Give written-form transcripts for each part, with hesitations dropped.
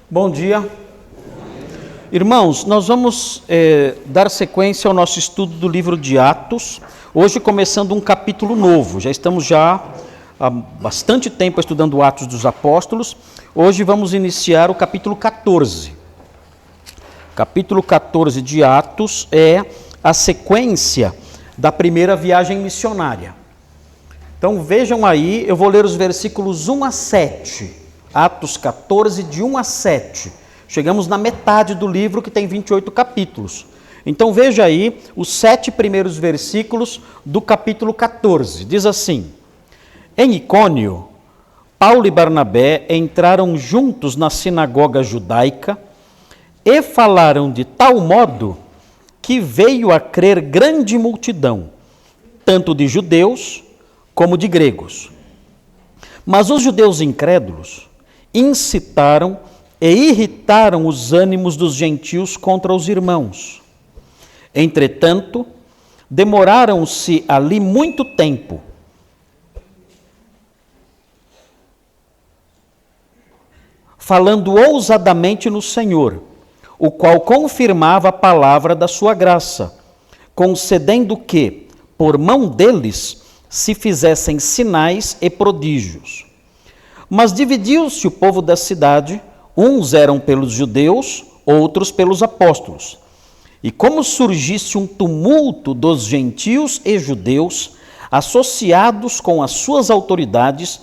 Bom dia. Irmãos, nós vamos dar sequência ao nosso estudo do livro de Atos, hoje começando um capítulo novo. Já estamos há bastante tempo estudando Atos dos Apóstolos. Hoje vamos iniciar o capítulo 14. Capítulo 14 de Atos é a sequência da primeira viagem missionária. Então vejam aí, eu vou ler os versículos 1 a 7. Atos 14, de 1 a 7. Chegamos na metade do livro, que tem 28 capítulos. Então veja aí os 7 primeiros versículos do capítulo 14. Diz assim: Em Icônio, Paulo e Barnabé entraram juntos na sinagoga judaica e falaram de tal modo que veio a crer grande multidão, tanto de judeus como de gregos. Mas os judeus incrédulos incitaram e irritaram os ânimos dos gentios contra os irmãos. Entretanto, demoraram-se ali muito tempo, falando ousadamente no Senhor, o qual confirmava a palavra da sua graça, concedendo que, por mão deles, se fizessem sinais e prodígios. Mas dividiu-se o povo da cidade, uns eram pelos judeus, outros pelos apóstolos. E como surgisse um tumulto dos gentios e judeus, associados com as suas autoridades,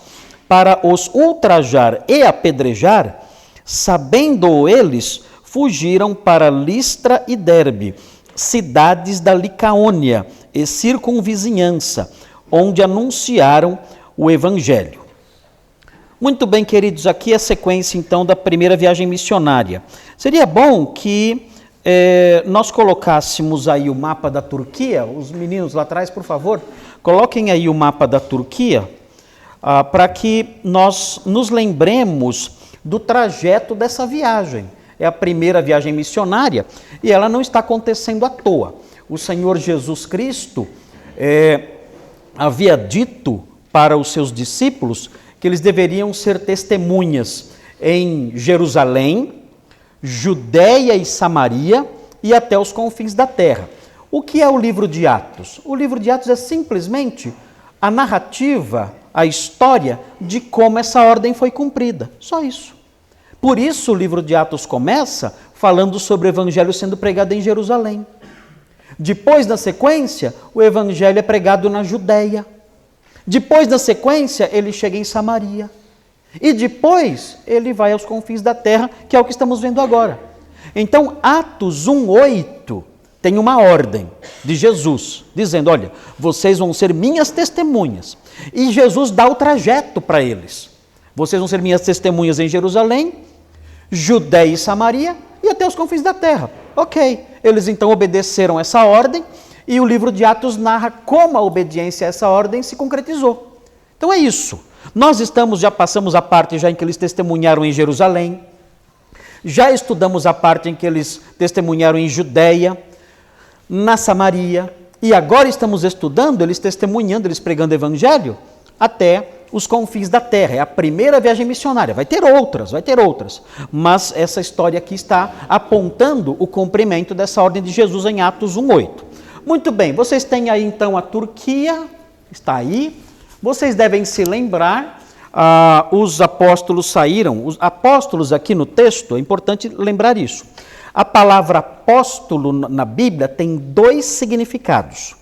para os ultrajar e apedrejar, sabendo eles, fugiram para Listra e Derbe, cidades da Licaônia e circunvizinhança, onde anunciaram o evangelho. Muito bem, queridos, aqui é a sequência, então, da primeira viagem missionária. Seria bom que nós colocássemos aí o mapa da Turquia. Os meninos lá atrás, por favor, coloquem aí o mapa da Turquia, para que nós nos lembremos do trajeto dessa viagem. É a primeira viagem missionária e ela não está acontecendo à toa. O Senhor Jesus Cristo havia dito para os seus discípulos que eles deveriam ser testemunhas em Jerusalém, Judeia e Samaria e até os confins da terra. O que é o livro de Atos? O livro de Atos é simplesmente a narrativa, a história de como essa ordem foi cumprida. Só isso. Por isso o livro de Atos começa falando sobre o evangelho sendo pregado em Jerusalém. Depois, na sequência, o evangelho é pregado na Judeia. Depois, na sequência, ele chega em Samaria. E depois, ele vai aos confins da terra, que é o que estamos vendo agora. Então, Atos 1:8 tem uma ordem de Jesus, dizendo, olha, vocês vão ser minhas testemunhas. E Jesus dá o trajeto para eles. Vocês vão ser minhas testemunhas em Jerusalém, Judeia e Samaria e até os confins da terra. Ok, eles então obedeceram essa ordem. E o livro de Atos narra como a obediência a essa ordem se concretizou. Então é isso. Nós já passamos a parte já em que eles testemunharam em Jerusalém, já estudamos a parte em que eles testemunharam em Judeia, na Samaria, e agora estamos estudando eles testemunhando, eles pregando o evangelho até os confins da terra. É a primeira viagem missionária. Vai ter outras, mas essa história aqui está apontando o cumprimento dessa ordem de Jesus em Atos 1:8. Muito bem, vocês têm aí então a Turquia, está aí. Vocês devem se lembrar, os apóstolos saíram. Os apóstolos aqui no texto, é importante lembrar isso. A palavra apóstolo na Bíblia tem 2 significados.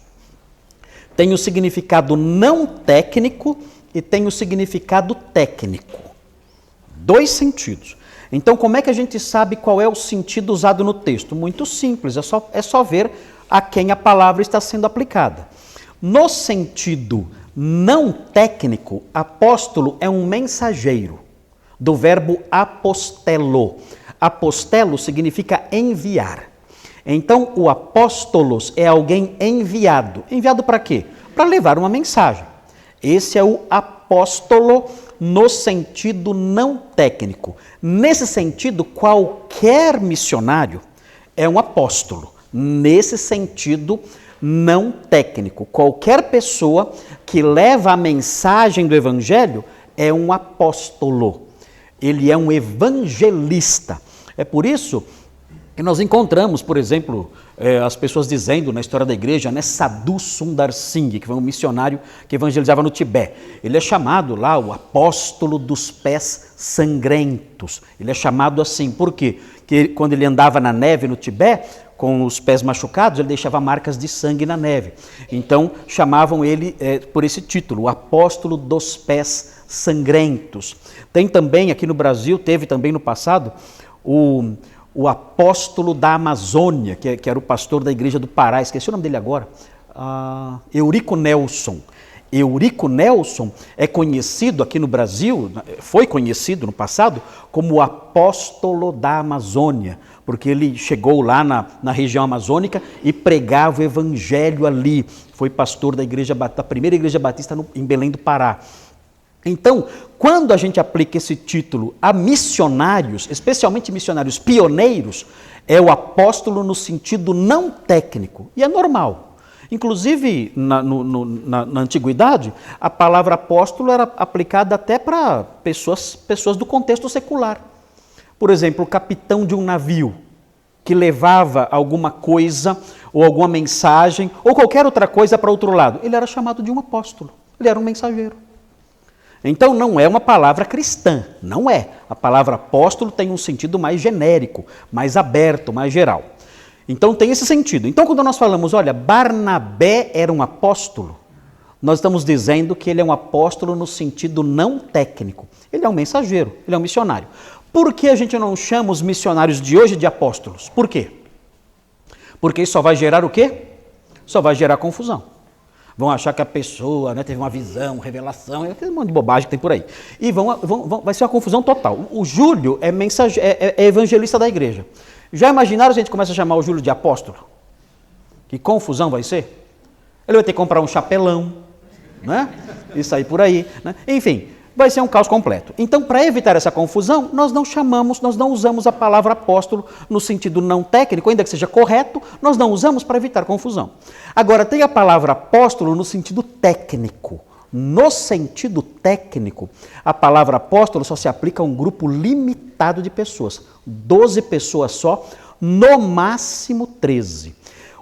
Tem o significado não técnico e tem o significado técnico. 2 sentidos. Então, como é que a gente sabe qual é o sentido usado no texto? Muito simples, é só ver a quem a palavra está sendo aplicada. No sentido não técnico, apóstolo é um mensageiro, do verbo apostelo. Apostelo significa enviar. Então, o apóstolos é alguém enviado. Enviado para quê? Para levar uma mensagem. Esse é o apóstolo no sentido não técnico. Nesse sentido, qualquer missionário é um apóstolo. Nesse sentido não técnico. Qualquer pessoa que leva a mensagem do evangelho é um apóstolo. ele é um evangelista. É por isso que nós encontramos, por exemplo, as pessoas dizendo na história da igreja, né, Sadhu Sundar Singh, que foi um missionário que evangelizava no Tibete. Ele é chamado lá o apóstolo dos pés sangrentos. Ele é chamado assim, por quê? Porque quando ele andava na neve no Tibete, com os pés machucados, ele deixava marcas de sangue na neve. Então, chamavam ele por esse título, o apóstolo dos pés sangrentos. Tem também, aqui no Brasil, teve também no passado, o apóstolo da Amazônia, que era o pastor da igreja do Pará, esqueci o nome dele agora, Eurico Nelson. Eurico Nelson é conhecido aqui no Brasil, foi conhecido no passado, como o apóstolo da Amazônia, porque ele chegou lá na região amazônica e pregava o evangelho ali. Foi pastor da primeira igreja batista em Belém do Pará. Então, quando a gente aplica esse título a missionários, especialmente missionários pioneiros, é o apóstolo no sentido não técnico, e é normal. Inclusive, na antiguidade, a palavra apóstolo era aplicada até para pessoas do contexto secular. Por exemplo, o capitão de um navio que levava alguma coisa, ou alguma mensagem, ou qualquer outra coisa para outro lado, ele era chamado de um apóstolo, ele era um mensageiro. Então não é uma palavra cristã, não é. A palavra apóstolo tem um sentido mais genérico, mais aberto, mais geral. Então tem esse sentido. Então quando nós falamos, olha, Barnabé era um apóstolo, nós estamos dizendo que ele é um apóstolo no sentido não técnico. Ele é um mensageiro, ele é um missionário. Por que a gente não chama os missionários de hoje de apóstolos? Por quê? Porque isso só vai gerar o quê? Só vai gerar confusão. Vão achar que a pessoa, né, teve uma visão, revelação, é aquele monte de bobagem que tem por aí. E vai ser uma confusão total. O Júlio é evangelista da igreja. Já imaginaram se a gente começa a chamar o Júlio de apóstolo? Que confusão vai ser? Ele vai ter que comprar um chapelão, né? E sair por aí, né? Enfim, vai ser um caos completo. Então, para evitar essa confusão, nós não usamos a palavra apóstolo no sentido não técnico, ainda que seja correto, nós não usamos para evitar confusão. Agora, tem a palavra apóstolo no sentido técnico. No sentido técnico, a palavra apóstolo só se aplica a um grupo limitado de pessoas, 12 pessoas só, no máximo 13.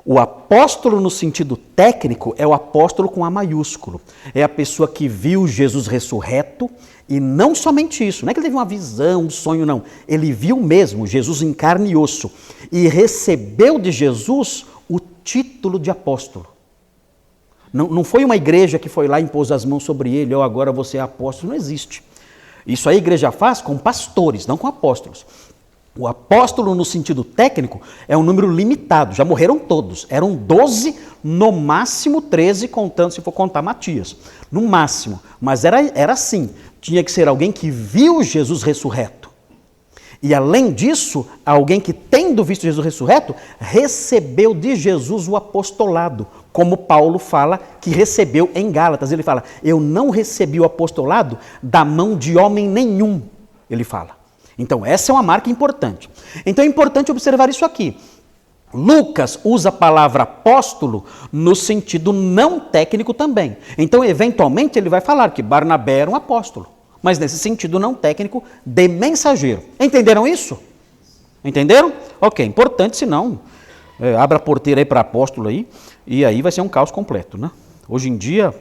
O apóstolo no sentido técnico é o apóstolo com A maiúsculo. É a pessoa que viu Jesus ressurreto e não somente isso, não é que ele teve uma visão, um sonho, não. Ele viu mesmo Jesus em carne e osso e recebeu de Jesus o título de apóstolo. Não foi uma igreja que foi lá e impôs as mãos sobre ele, ou agora você é apóstolo, não existe. Isso a igreja faz com pastores, não com apóstolos. O apóstolo, no sentido técnico, é um número limitado, já morreram todos. Eram 12, no máximo 13, contando, se for contar Matias. No máximo. Mas era assim, tinha que ser alguém que viu Jesus ressurreto. E além disso, alguém que, tendo visto Jesus ressurreto, recebeu de Jesus o apostolado, como Paulo fala que recebeu em Gálatas. Ele fala, eu não recebi o apostolado da mão de homem nenhum, ele fala. Então, essa é uma marca importante. Então, é importante observar isso aqui. Lucas usa a palavra apóstolo no sentido não técnico também. Então, eventualmente, ele vai falar que Barnabé era um apóstolo, mas nesse sentido não técnico de mensageiro. Entenderam isso? Entenderam? Ok, importante, senão abra a porteira aí para apóstolo aí, e aí vai ser um caos completo, né? Hoje em dia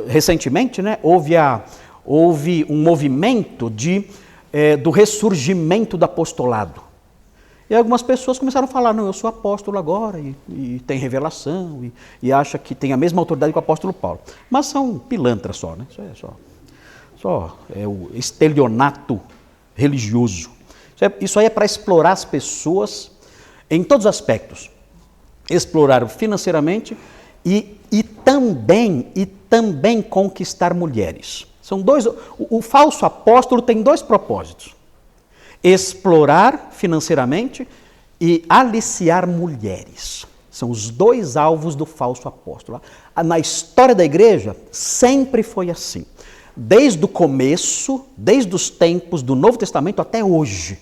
recentemente, né, houve um movimento do ressurgimento do apostolado. E algumas pessoas começaram a falar, não, eu sou apóstolo agora, e tem revelação, e acha que tem a mesma autoridade que o apóstolo Paulo. Mas são pilantras só, né? Isso é o estelionato religioso. Isso aí é para explorar as pessoas em todos os aspectos. Explorar financeiramente e também conquistar mulheres. São dois. O falso apóstolo tem dois propósitos: explorar financeiramente e aliciar mulheres. São os dois alvos do falso apóstolo. Na história da igreja, sempre foi assim. Desde o começo, desde os tempos do Novo Testamento até hoje,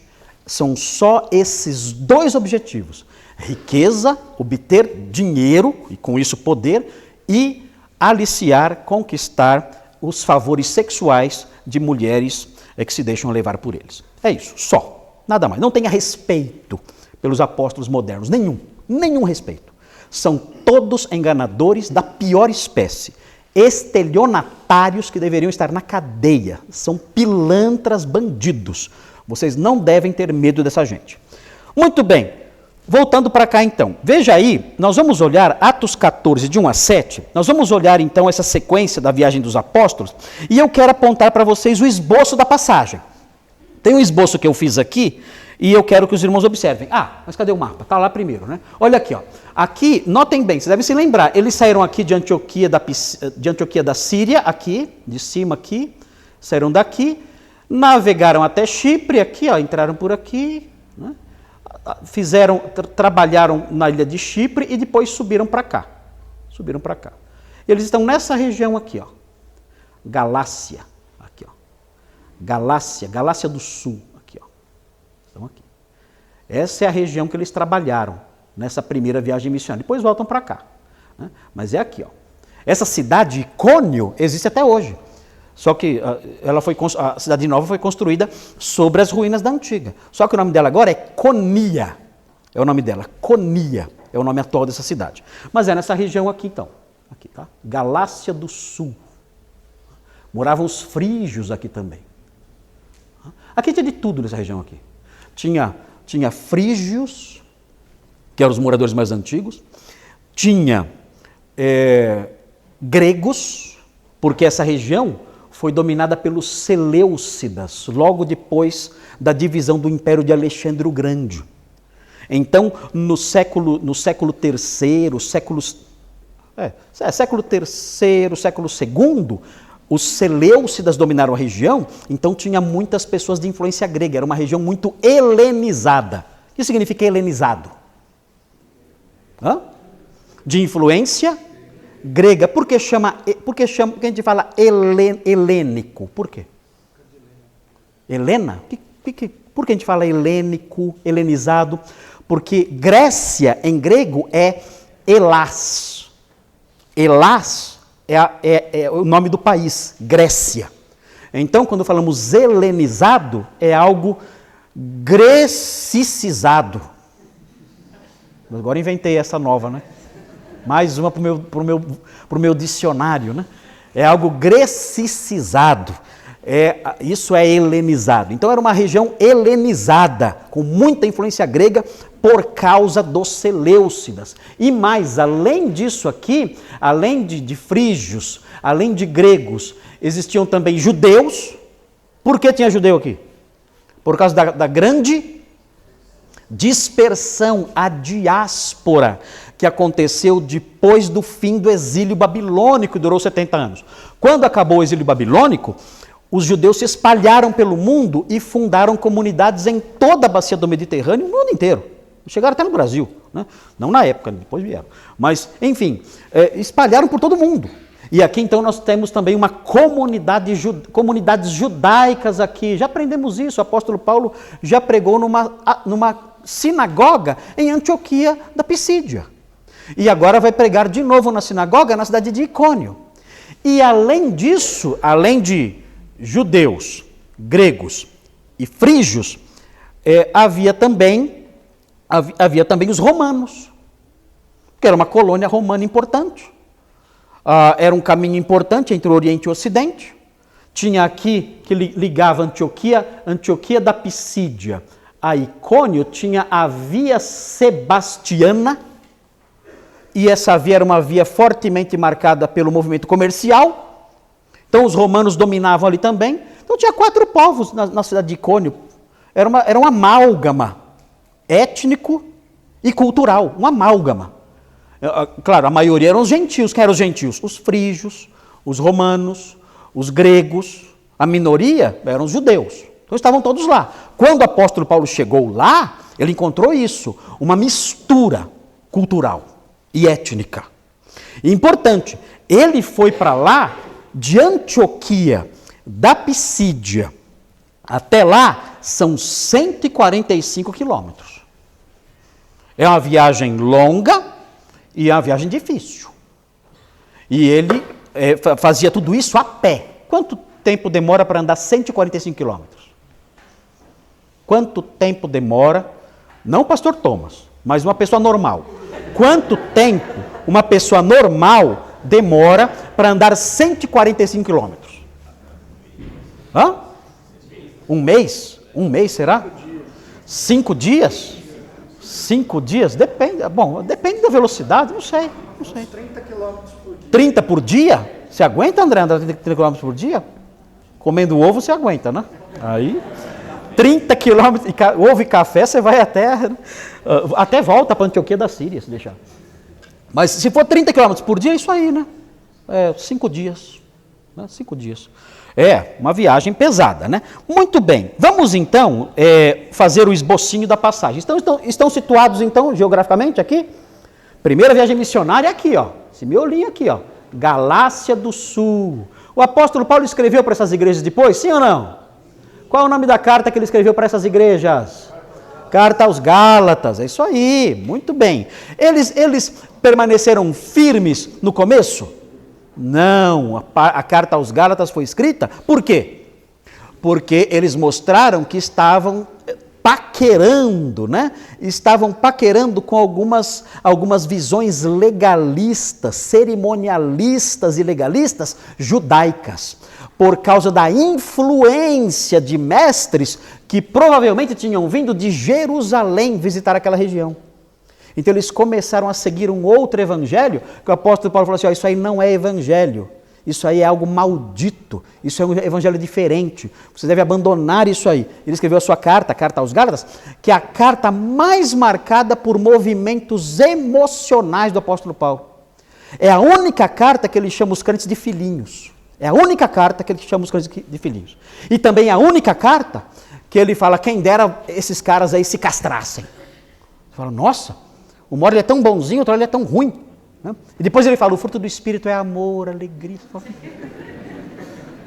são só esses dois objetivos: riqueza, obter dinheiro, e com isso poder, e aliciar, conquistar os favores sexuais de mulheres é que se deixam levar por eles. É isso, só, nada mais. Não tenha respeito pelos apóstolos modernos, nenhum respeito. São todos enganadores da pior espécie, estelionatários que deveriam estar na cadeia, são pilantras bandidos. Vocês não devem ter medo dessa gente. Muito bem, voltando para cá então. Veja aí, nós vamos olhar Atos 14, de 1 a 7, nós vamos olhar então essa sequência da viagem dos apóstolos, e eu quero apontar para vocês o esboço da passagem. Tem um esboço que eu fiz aqui, e eu quero que os irmãos observem. Ah, mas cadê o mapa? Está lá primeiro, né? Olha aqui, ó. Aqui, notem bem, vocês devem se lembrar, eles saíram aqui de Antioquia da Síria, aqui, de cima aqui, saíram daqui, navegaram até Chipre, aqui, ó, entraram por aqui, né? Trabalharam na ilha de Chipre e depois subiram para cá. Eles estão nessa região aqui, ó. Galácia, aqui, ó. Galácia do Sul, aqui, ó. Estão aqui. Essa é a região que eles trabalharam nessa primeira viagem missionária. Depois voltam para cá, né? Mas é aqui, ó. Essa cidade, Icônio, existe até hoje. Só que a cidade nova foi construída sobre as ruínas da antiga. Só que o nome dela agora é Conia. É o nome dela, Conia. É o nome atual dessa cidade. Mas é nessa região aqui, então. Aqui, tá? Galácia do Sul. Moravam os frígios aqui também. Aqui tinha de tudo nessa região aqui. Tinha frígios, que eram os moradores mais antigos. Tinha gregos, porque essa região foi dominada pelos Seleucidas, logo depois da divisão do Império de Alexandre o Grande. Então, no século III, século II, os Seleucidas dominaram a região, então tinha muitas pessoas de influência grega, era uma região muito helenizada. O que significa helenizado? De influência grega. Por que a gente fala helênico? Por quê? Helena? Por que a gente fala helênico, helenizado? Porque Grécia, em grego, é Helás. Helás é o nome do país, Grécia. Então, quando falamos helenizado, é algo grecicizado. Agora inventei essa nova, né? Mais uma para o meu dicionário, né? É algo grecicizado. Isso é helenizado. Então era uma região helenizada, com muita influência grega, por causa dos Seleucidas. E mais, além disso aqui, além de frígios, além de gregos, existiam também judeus. Por que tinha judeu aqui? Por causa da grande dispersão, a diáspora, que aconteceu depois do fim do exílio babilônico, que durou 70 anos. Quando acabou o exílio babilônico, os judeus se espalharam pelo mundo e fundaram comunidades em toda a bacia do Mediterrâneo, no mundo inteiro. Chegaram até no Brasil, né? Não na época, depois vieram. Mas, enfim, espalharam por todo o mundo. E aqui, então, nós temos também uma comunidades judaicas aqui. Já aprendemos isso, o apóstolo Paulo já pregou numa sinagoga em Antioquia da Pisídia. E agora vai pregar de novo na sinagoga na cidade de Icônio. E além disso, além de judeus, gregos e frígios, havia também os romanos, que era uma colônia romana importante. Era um caminho importante entre o Oriente e o Ocidente. Tinha aqui, que ligava Antioquia da Pisídia a Icônio, tinha a Via Sebastiana, e essa via era uma via fortemente marcada pelo movimento comercial. Então os romanos dominavam ali também. Então tinha 4 povos na cidade de Icônio. Era um amálgama étnico e cultural, um amálgama. Claro, a maioria eram os gentios. Quem eram os gentios? Os frígios, os romanos, os gregos. A minoria eram os judeus. Então estavam todos lá. Quando o apóstolo Paulo chegou lá, ele encontrou isso, uma mistura cultural e étnica. E importante, ele foi para lá, de Antioquia da Pisídia até lá, são 145 quilômetros. É uma viagem longa e é uma viagem difícil. E ele fazia tudo isso a pé. Quanto tempo demora para andar 145 quilômetros? Quanto tempo demora, não o pastor Thomas, mas uma pessoa normal. Quanto tempo uma pessoa normal demora para andar 145 quilômetros? Hã? Um mês? Um mês, será? 5 dias? 5 dias? Depende. Bom, depende da velocidade, não sei. 30 quilômetros por dia. 30 por dia? Você aguenta, André, andar 30 quilômetros por dia? Comendo ovo, você aguenta, né? Aí, 30 quilômetros, ovo e café, você vai até volta para Antioquia da Síria, se deixar. Mas se for 30 quilômetros por dia, é isso aí, né? 5 dias. 5 dias. É, uma viagem pesada, né? Muito bem. Vamos, então, fazer o esbocinho da passagem. Estão situados, então, geograficamente aqui? Primeira viagem missionária é aqui, ó. Esse miolinho aqui, ó. Galácia do Sul. O apóstolo Paulo escreveu para essas igrejas depois, sim ou não? Qual é o nome da carta que ele escreveu para essas igrejas? Carta aos Gálatas, é isso aí, muito bem. Eles permaneceram firmes no começo? Não, a carta aos Gálatas foi escrita, por quê? Porque eles mostraram que estavam paquerando, né? Estavam paquerando com algumas visões legalistas, cerimonialistas e legalistas judaicas, por causa da influência de mestres que provavelmente tinham vindo de Jerusalém visitar aquela região. Então eles começaram a seguir um outro evangelho, que o apóstolo Paulo falou assim, isso aí não é evangelho, isso aí é algo maldito, isso é um evangelho diferente, você deve abandonar isso aí. Ele escreveu a sua carta, a carta aos Gálatas, que é a carta mais marcada por movimentos emocionais do apóstolo Paulo. É a única carta que ele chama os crentes de filhinhos. É a única carta que ele chama os crentes de filhinhos. E também a única carta que ele fala, quem dera esses caras aí se castrassem. Você fala, nossa, uma hora ele é tão bonzinho, outra hora ele é tão ruim. E depois ele fala, o fruto do Espírito é amor, alegria.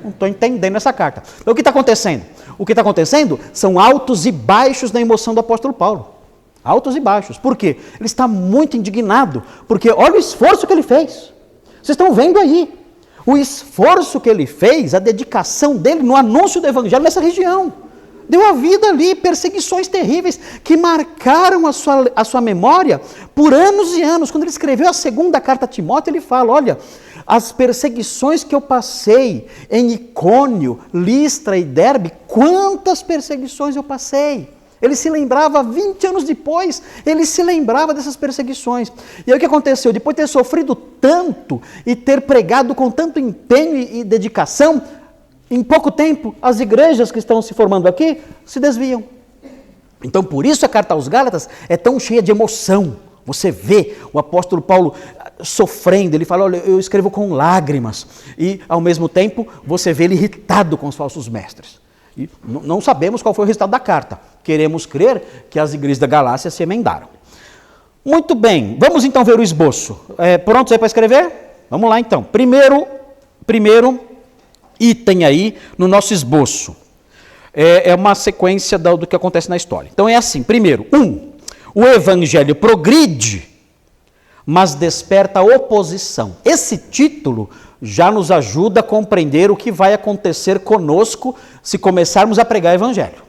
Não estou entendendo essa carta. Então o que está acontecendo? O que está acontecendo são altos e baixos na emoção do apóstolo Paulo. Altos e baixos. Por quê? Ele está muito indignado, porque olha o esforço que ele fez. Vocês estão vendo aí. O esforço que ele fez, a dedicação dele no anúncio do evangelho nessa região. Deu a vida ali, perseguições terríveis que marcaram a sua memória por anos e anos. Quando ele escreveu a segunda carta a Timóteo, ele fala, olha, as perseguições que eu passei em Icônio, Listra e Derbe, quantas perseguições eu passei. Ele se lembrava, 20 anos depois, ele se lembrava dessas perseguições. E aí o que aconteceu? Depois de ter sofrido tanto e ter pregado com tanto empenho e dedicação, em pouco tempo, as igrejas que estão se formando aqui se desviam. Então, por isso a carta aos Gálatas é tão cheia de emoção. Você vê o apóstolo Paulo sofrendo, ele fala, olha, eu escrevo com lágrimas. E, ao mesmo tempo, você vê ele irritado com os falsos mestres. E não sabemos qual foi o resultado da carta. Queremos crer que as igrejas da Galácia se emendaram. Muito bem, vamos então ver o esboço. Prontos aí para escrever? Vamos lá então. Primeiro item aí no nosso esboço. É uma sequência do que acontece na história. Então é assim, primeiro, o evangelho progride, mas desperta oposição. Esse título já nos ajuda a compreender o que vai acontecer conosco se começarmos a pregar o evangelho.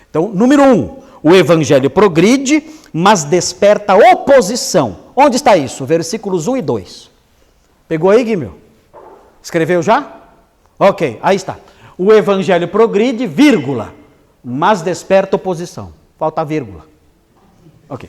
Então, número 1, o evangelho progride, mas desperta oposição. Onde está isso? Versículos 1 e 2. Pegou aí, Guimel? Escreveu já? Ok, aí está. O evangelho progride, vírgula, mas desperta oposição. Falta a vírgula. Ok.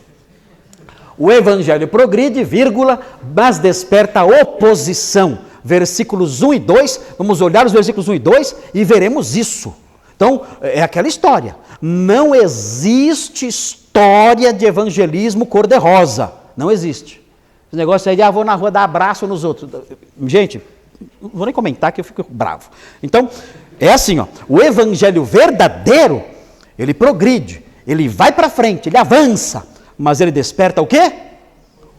O evangelho progride, vírgula, mas desperta oposição. Versículos 1 e 2, vamos olhar os versículos 1 e 2 e veremos isso. Então, é aquela história. Não existe história de evangelismo cor-de-rosa. Não existe. Esse negócio aí de, vou na rua dar abraço nos outros. Gente, não vou nem comentar que eu fico bravo. Então, é assim, ó, o evangelho verdadeiro, ele progride, ele vai para frente, ele avança, mas ele desperta o quê?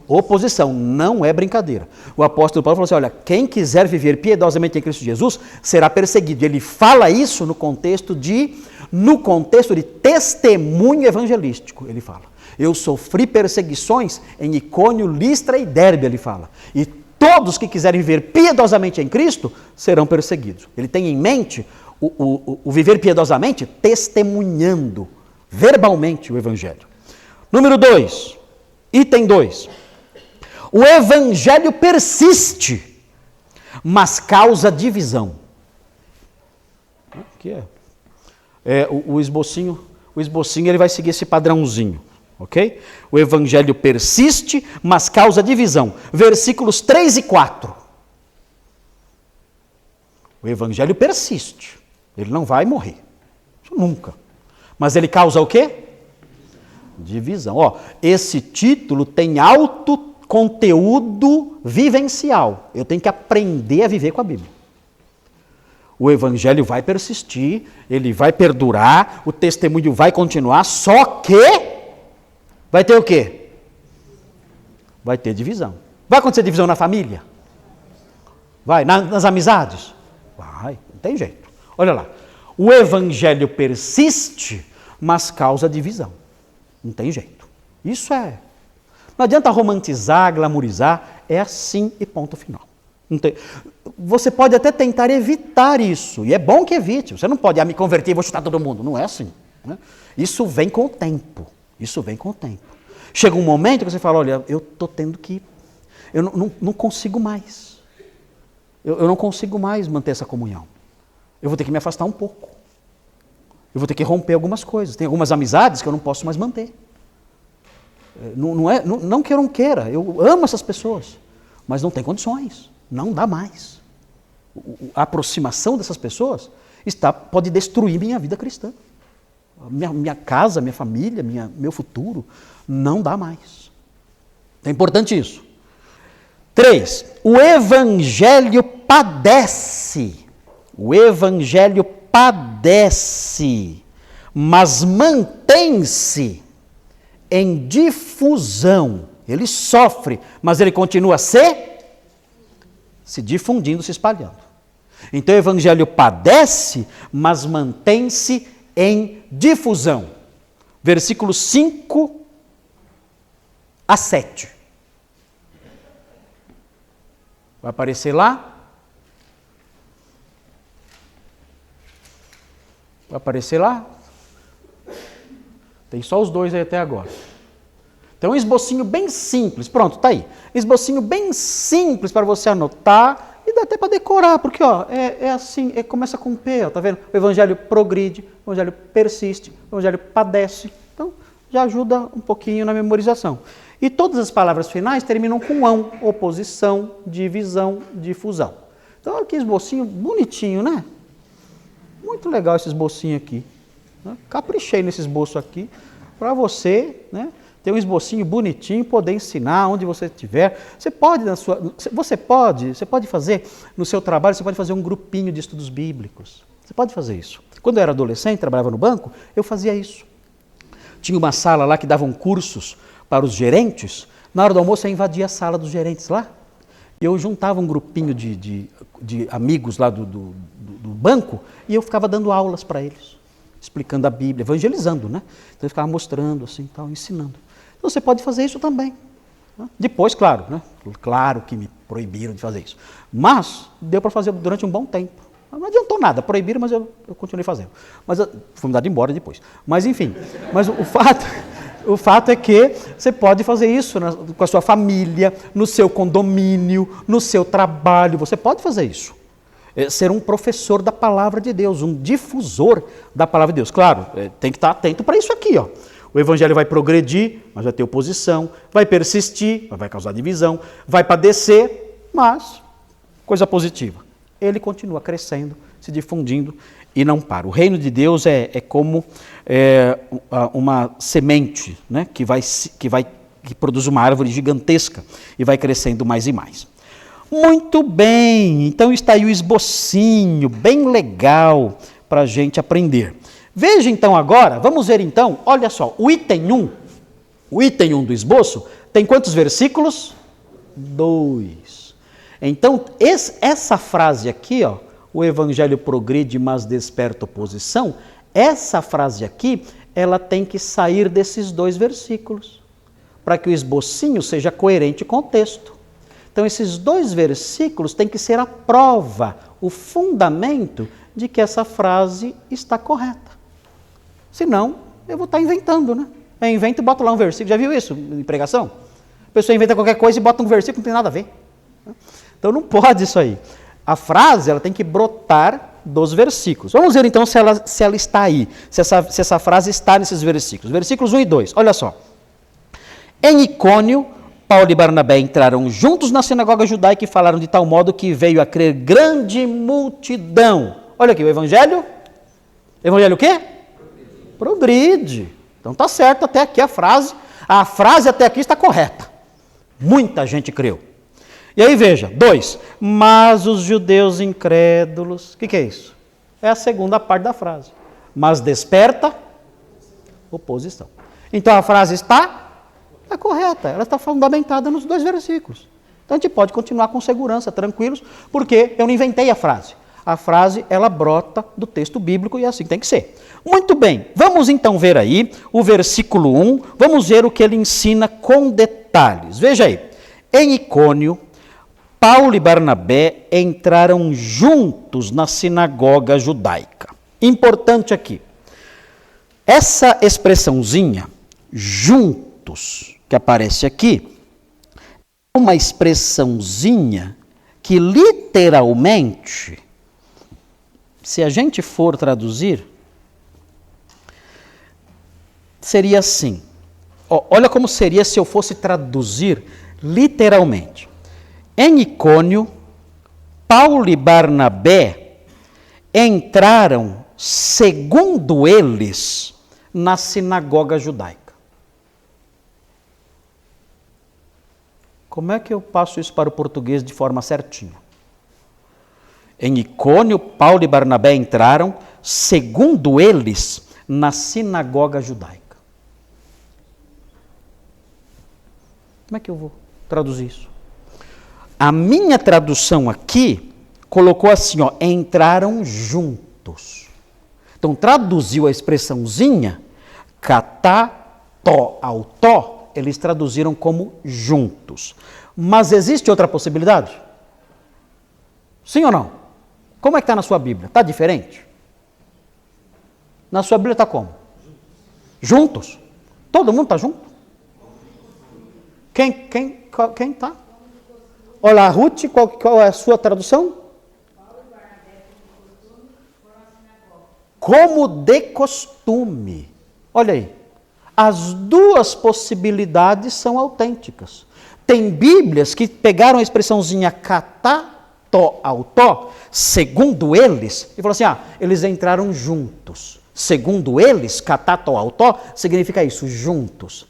Oposição, não é brincadeira. O apóstolo Paulo falou assim, olha, quem quiser viver piedosamente em Cristo Jesus, será perseguido. Ele fala isso no contexto de testemunho evangelístico, ele fala. Eu sofri perseguições em Icônio, Listra e Derbe, ele fala. E todos que quiserem viver piedosamente em Cristo serão perseguidos. Ele tem em mente o viver piedosamente testemunhando verbalmente o Evangelho. Número 2, item 2. O Evangelho persiste, mas causa divisão. Aqui o esbocinho ele vai seguir esse padrãozinho, ok? O Evangelho persiste, mas causa divisão. Versículos 3 e 4. O Evangelho persiste. Ele não vai morrer. Isso nunca. Mas ele causa o quê? Divisão. Ó, esse título tem alto conteúdo vivencial. Eu tenho que aprender a viver com a Bíblia. O Evangelho vai persistir, ele vai perdurar, o testemunho vai continuar, só que vai ter o quê? Vai ter divisão. Vai acontecer divisão na família? Vai. Nas amizades? Vai, não tem jeito. Olha lá, o Evangelho persiste, mas causa divisão. Não tem jeito. Isso não adianta romantizar, glamorizar, é assim e ponto final. Você pode até tentar evitar isso, e é bom que evite. Você não pode, me converter e vou chutar todo mundo. Não é assim. Né? Isso vem com o tempo. Chega um momento que você fala, olha, eu estou tendo que... Eu não consigo mais. Eu não consigo mais manter essa comunhão. Eu vou ter que me afastar um pouco. Eu vou ter que romper algumas coisas. Tem algumas amizades que eu não posso mais manter. Não que eu não queira, eu amo essas pessoas, mas não tem condições, não dá mais. A aproximação dessas pessoas pode destruir minha vida cristã. Minha casa, minha família, meu futuro, não dá mais. É importante isso. 3. O Evangelho padece. O Evangelho padece, mas mantém-se em difusão. Ele sofre, mas ele continua se difundindo, se espalhando. Então o Evangelho padece, mas mantém-se em difusão. Versículos 5 a 7. Vai aparecer lá? Vai aparecer lá? Tem só os dois aí até agora. Então, um esbocinho bem simples. Pronto, tá aí. Esbocinho bem simples para você anotar e dá até para decorar, porque é assim, começa com P, ó, tá vendo? O Evangelho progride, o Evangelho persiste, o Evangelho padece. Então, já ajuda um pouquinho na memorização. E todas as palavras finais terminam com ão, oposição, divisão, difusão. Então, olha que esbocinho bonitinho, né? Muito legal esse esbocinho aqui. Né? Caprichei nesse esboço aqui para você, né, ter um esbocinho bonitinho, poder ensinar onde você estiver. Você pode fazer no seu trabalho, você pode fazer um grupinho de estudos bíblicos. Você pode fazer isso. Quando eu era adolescente, trabalhava no banco, eu fazia isso. Tinha uma sala lá que davam cursos para os gerentes. Na hora do almoço eu invadia a sala dos gerentes lá. E eu juntava um grupinho de amigos lá do banco e eu ficava dando aulas para eles, explicando a Bíblia, evangelizando, né? Então eu ficava mostrando assim, tal, ensinando. Então você pode fazer isso também. Né? Depois, claro, né? Claro que me proibiram de fazer isso. Mas deu para fazer durante um bom tempo. Não adiantou nada, proibiram, mas eu continuei fazendo. Mas fui mandado embora depois. Mas enfim, o fato é que você pode fazer isso com a sua família, no seu condomínio, no seu trabalho, você pode fazer isso. Ser um professor da palavra de Deus, um difusor da palavra de Deus. Claro, tem que estar atento para isso aqui, ó. O Evangelho vai progredir, mas vai ter oposição, vai persistir, mas vai causar divisão, vai padecer, mas coisa positiva. Ele continua crescendo, se difundindo e não para. O reino de Deus é como uma semente, né, que produz uma árvore gigantesca e vai crescendo mais e mais. Muito bem, então está aí o esbocinho, bem legal para a gente aprender. Veja então agora, vamos ver então, olha só, o item 1 do esboço tem quantos versículos? 2. Então, essa frase aqui, ó, o Evangelho progride, mas desperta oposição, essa frase aqui, ela tem que sair desses 2 versículos, para que o esbocinho seja coerente com o texto. Então, esses 2 versículos têm que ser a prova, o fundamento de que essa frase está correta. Senão, eu vou estar inventando, né? Eu invento e boto lá um versículo. Já viu isso em pregação? A pessoa inventa qualquer coisa e bota um versículo que não tem nada a ver. Então, não pode isso aí. A frase ela tem que brotar dos versículos. Vamos ver então se ela está aí, se essa frase está nesses versículos. Versículos 1 e 2, olha só. Em Icônio, Paulo e Barnabé entraram juntos na sinagoga judaica e falaram de tal modo que veio a crer grande multidão. Olha aqui, o evangelho. Evangelho o quê? Progride. Então tá certo até aqui a frase. A frase até aqui está correta. Muita gente creu. E aí veja, 2. Mas os judeus incrédulos. O que é isso? É a segunda parte da frase. Mas desperta oposição. Então a frase está correta. Ela está fundamentada nos 2 versículos. Então a gente pode continuar com segurança, tranquilos, porque eu não inventei a frase. A frase, ela brota do texto bíblico e assim tem que ser. Muito bem, vamos então ver aí o versículo 1, vamos ver o que ele ensina com detalhes. Veja aí, em Icônio, Paulo e Barnabé entraram juntos na sinagoga judaica. Importante aqui, essa expressãozinha, juntos, que aparece aqui, é uma expressãozinha que literalmente, se a gente for traduzir, seria assim. Olha como seria se eu fosse traduzir literalmente. Em Icônio, Paulo e Barnabé entraram, segundo eles, na sinagoga judaica. Como é que eu passo isso para o português de forma certinha? Em Icônio, Paulo e Barnabé entraram, segundo eles, na sinagoga judaica. Como é que eu vou traduzir isso? A minha tradução aqui colocou assim, ó, entraram juntos. Então, traduziu a expressãozinha, katá, tó, autó, eles traduziram como juntos. Mas existe outra possibilidade? Sim ou não? Como é que está na sua Bíblia? Está diferente? Na sua Bíblia está como? Juntos. Todo mundo está junto? Quem está? Olá, Ruth, qual é a sua tradução? Como de costume. Olha aí. As 2 possibilidades são autênticas. Tem Bíblias que pegaram a expressãozinha katá, tó, autó, segundo eles, e falou assim, eles entraram juntos. Segundo eles, katá, tó, autó, significa isso, juntos.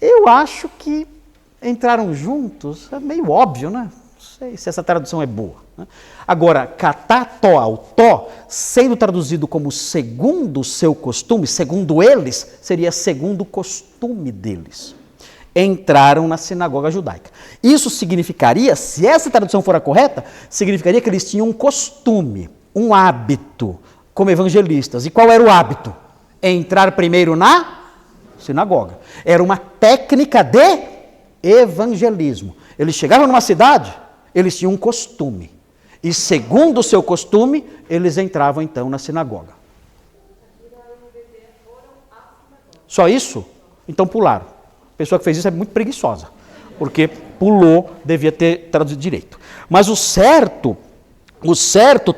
Eu acho que entraram juntos, é meio óbvio, né? Não sei se essa tradução é boa. Né? Agora, katá, tó, autó, sendo traduzido como segundo o seu costume, segundo eles, seria segundo o costume deles. Entraram na sinagoga judaica. Isso significaria, se essa tradução for a correta, significaria que eles tinham um costume, um hábito, como evangelistas. E qual era o hábito? Entrar primeiro na sinagoga. Era uma técnica de evangelismo. Eles chegavam numa cidade, eles tinham um costume. E segundo o seu costume, eles entravam então na sinagoga. Só isso? Então pularam. A pessoa que fez isso é muito preguiçosa, porque pulou, devia ter traduzido direito. Mas o certo,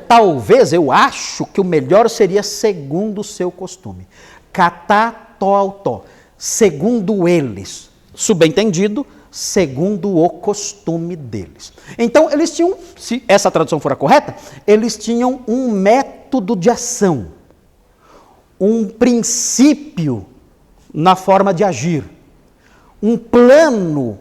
talvez, eu acho que o melhor seria segundo o seu costume. Katá, tó, autó. Segundo eles. Subentendido, segundo o costume deles. Então, eles tinham, se essa tradução for a correta, eles tinham um método de ação, um princípio na forma de agir, um plano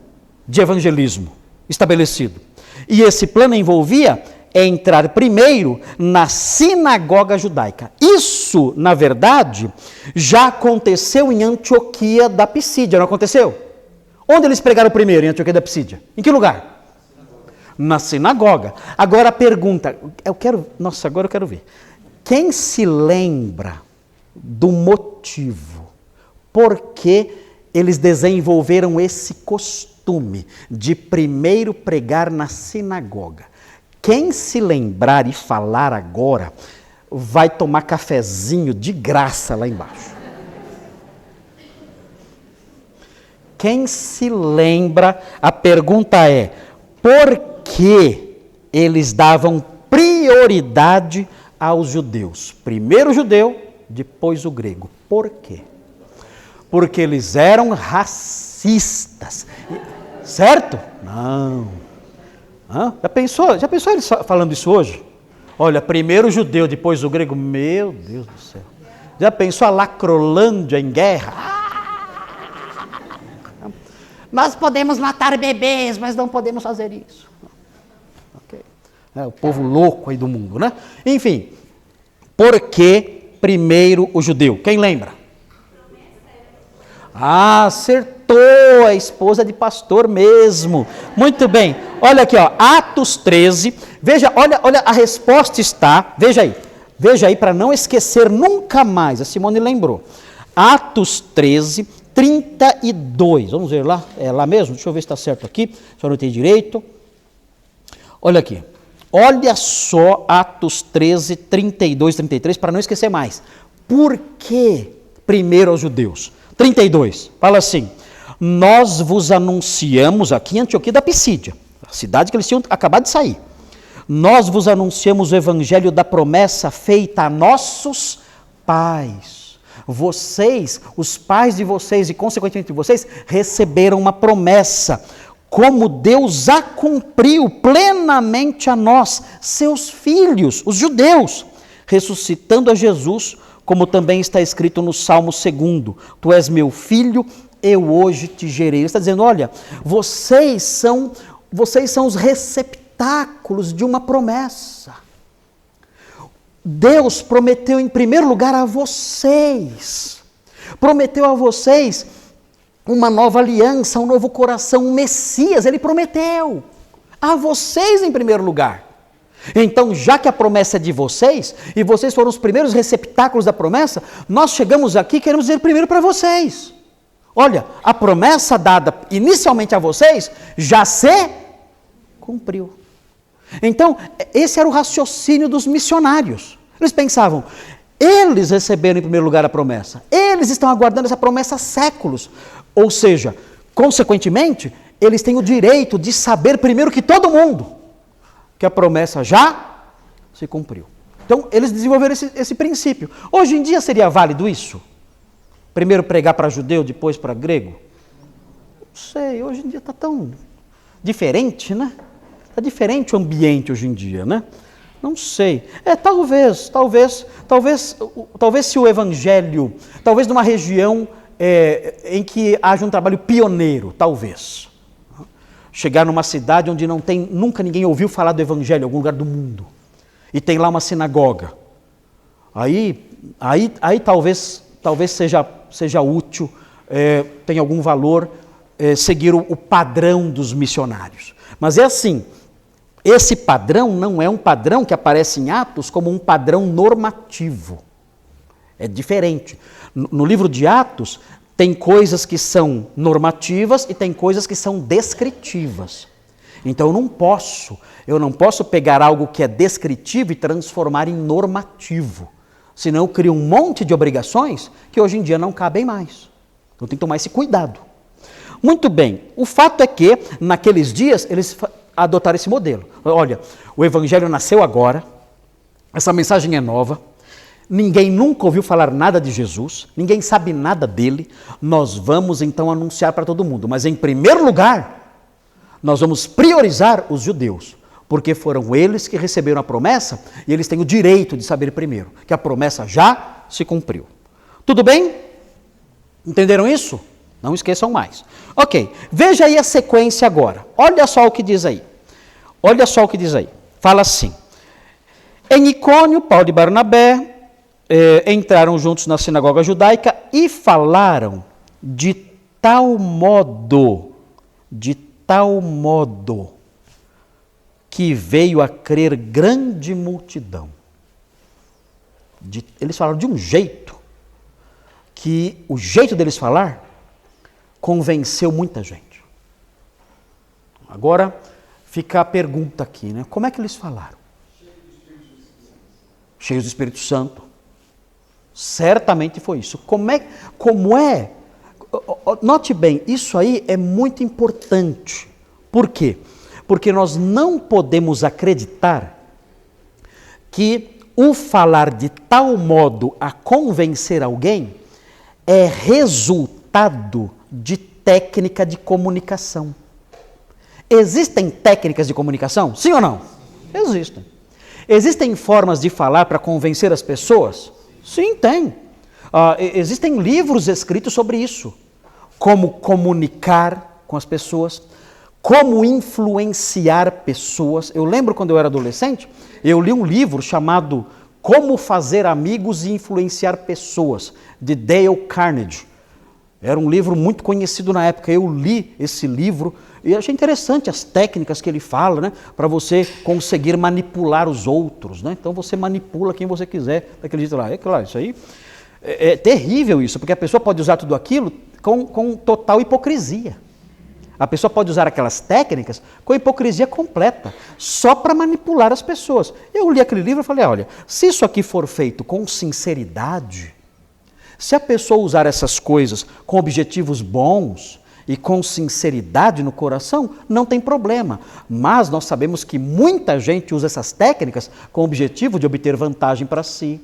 de evangelismo estabelecido. E esse plano envolvia entrar primeiro na sinagoga judaica. Isso, na verdade, já aconteceu em Antioquia da Psídia, não aconteceu? Onde eles pregaram primeiro, em Antioquia da Psídia? Em que lugar? Na sinagoga. Agora a pergunta, agora eu quero ver. Quem se lembra do motivo por que eles desenvolveram esse costume costume de primeiro pregar na sinagoga. Quem se lembrar e falar agora, vai tomar cafezinho de graça lá embaixo. Quem se lembra, a pergunta é, por que eles davam prioridade aos judeus? Primeiro o judeu, depois o grego. Por quê? Porque eles eram racistas. Certo? Não. Já pensou eles falando isso hoje? Olha, primeiro o judeu, depois o grego. Meu Deus do céu. Já pensou a Lacrolândia em guerra? Nós podemos matar bebês, mas não podemos fazer isso. Okay. O povo louco aí do mundo, né? Enfim, por que primeiro o judeu? Quem lembra? Ah, acertou, a esposa de pastor mesmo. Muito bem. Olha aqui, ó, Atos 13. Veja, olha, a resposta está, veja aí para não esquecer nunca mais. A Simone lembrou. Atos 13, 32. Vamos ver lá, é lá mesmo? Deixa eu ver se está certo aqui, se eu não tenho direito. Olha aqui. Olha só Atos 13, 32, 33, para não esquecer mais. Por que primeiro aos judeus? 32, fala assim, nós vos anunciamos aqui em Antioquia da Pisídia, a cidade que eles tinham acabado de sair. Nós vos anunciamos o evangelho da promessa feita a nossos pais. Vocês, os pais de vocês e consequentemente vocês, receberam uma promessa, como Deus a cumpriu plenamente a nós, seus filhos, os judeus, ressuscitando a Jesus, como também está escrito no Salmo 2, tu és meu filho, eu hoje te gerei. Ele está dizendo, olha, vocês são os receptáculos de uma promessa. Deus prometeu em primeiro lugar a vocês, prometeu a vocês uma nova aliança, um novo coração, um Messias, Ele prometeu a vocês em primeiro lugar. Então, já que a promessa é de vocês, e vocês foram os primeiros receptáculos da promessa, nós chegamos aqui e queremos dizer primeiro para vocês. Olha, a promessa dada inicialmente a vocês, já se cumpriu. Então, esse era o raciocínio dos missionários. Eles pensavam, eles receberam em primeiro lugar a promessa, eles estão aguardando essa promessa há séculos. Ou seja, consequentemente, eles têm o direito de saber primeiro que todo mundo, que a promessa já se cumpriu. Então, eles desenvolveram esse princípio. Hoje em dia seria válido isso? Primeiro pregar para judeu, depois para grego? Não sei, hoje em dia está tão diferente, né? Está diferente o ambiente hoje em dia, né? Não sei. Talvez se o evangelho, talvez numa região em que haja um trabalho pioneiro, talvez. Chegar numa cidade onde nunca ninguém ouviu falar do evangelho, em algum lugar do mundo, e tem lá uma sinagoga. Aí talvez seja útil, tem algum valor seguir o padrão dos missionários. Mas é assim, esse padrão não é um padrão que aparece em Atos como um padrão normativo. É diferente. No livro de Atos, tem coisas que são normativas e tem coisas que são descritivas. Então eu não posso pegar algo que é descritivo e transformar em normativo. Senão eu crio um monte de obrigações que hoje em dia não cabem mais. Então tem que tomar esse cuidado. Muito bem, o fato é que naqueles dias eles adotaram esse modelo. Olha, o evangelho nasceu agora, essa mensagem é nova, ninguém nunca ouviu falar nada de Jesus, ninguém sabe nada dele, nós vamos então anunciar para todo mundo, mas em primeiro lugar, nós vamos priorizar os judeus, porque foram eles que receberam a promessa e eles têm o direito de saber primeiro, que a promessa já se cumpriu. Tudo bem? Entenderam isso? Não esqueçam mais. Ok, veja aí a sequência agora, olha só o que diz aí, fala assim, em Icônio, Paulo e Barnabé, entraram juntos na sinagoga judaica e falaram de tal modo, que veio a crer grande multidão. Eles falaram de um jeito, que o jeito deles falar convenceu muita gente. Agora fica a pergunta aqui, né? Como é que eles falaram? Cheios do Espírito Santo. Certamente foi isso. Como é? Note bem, isso aí é muito importante. Por quê? Porque nós não podemos acreditar que o falar de tal modo a convencer alguém é resultado de técnica de comunicação. Existem técnicas de comunicação? Sim ou não? Existem. Existem formas de falar para convencer as pessoas? Sim, tem. Existem livros escritos sobre isso. Como comunicar com as pessoas, como influenciar pessoas. Eu lembro quando eu era adolescente, eu li um livro chamado Como Fazer Amigos e Influenciar Pessoas, de Dale Carnegie. Era um livro muito conhecido na época. Eu li esse livro e achei interessante as técnicas que ele fala, né? Para você conseguir manipular os outros, né? Então você manipula quem você quiser daquele jeito lá. É claro, isso aí é terrível isso, porque a pessoa pode usar tudo aquilo com total hipocrisia. A pessoa pode usar aquelas técnicas com hipocrisia completa, só para manipular as pessoas. Eu li aquele livro e falei, olha, se isso aqui for feito com sinceridade, se a pessoa usar essas coisas com objetivos bons e com sinceridade no coração, não tem problema. Mas nós sabemos que muita gente usa essas técnicas com o objetivo de obter vantagem para si,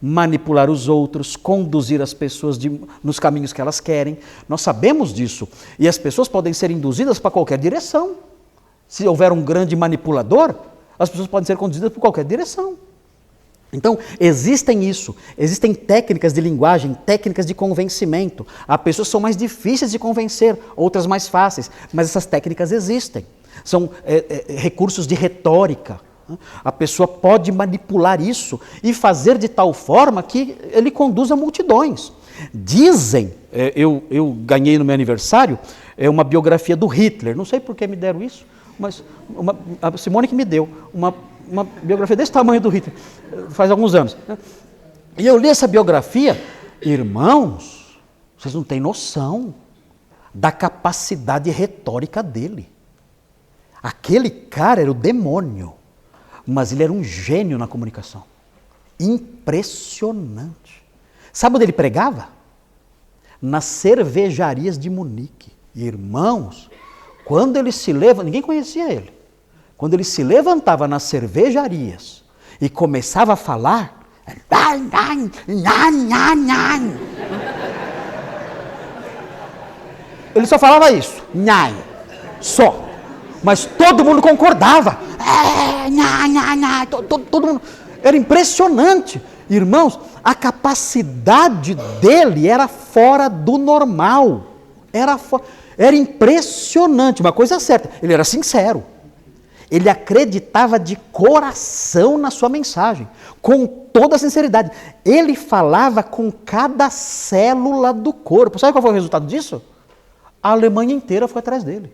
manipular os outros, conduzir as pessoas nos caminhos que elas querem. Nós sabemos disso. E as pessoas podem ser induzidas para qualquer direção. Se houver um grande manipulador, as pessoas podem ser conduzidas por qualquer direção. Então, existem técnicas de linguagem, técnicas de convencimento. Há pessoas que são mais difíceis de convencer, outras mais fáceis, mas essas técnicas existem. São recursos de retórica. A pessoa pode manipular isso e fazer de tal forma que ele conduza multidões. Dizem, eu ganhei no meu aniversário, uma biografia do Hitler, não sei por que me deram isso, mas a Simone que me deu, uma biografia desse tamanho do Hitler, faz alguns anos. E eu li essa biografia, irmãos, vocês não têm noção da capacidade retórica dele. Aquele cara era o demônio, mas ele era um gênio na comunicação. Impressionante. Sabe onde ele pregava? Nas cervejarias de Munique. Irmãos, quando ele se levantava, ninguém conhecia ele. Quando ele se levantava nas cervejarias e começava a falar, ele só falava isso, só. Mas todo mundo concordava. Todo mundo. Era impressionante. Irmãos, a capacidade dele era fora do normal. Era impressionante, uma coisa certa. Ele era sincero. Ele acreditava de coração na sua mensagem, com toda a sinceridade. Ele falava com cada célula do corpo. Sabe qual foi o resultado disso? A Alemanha inteira foi atrás dele.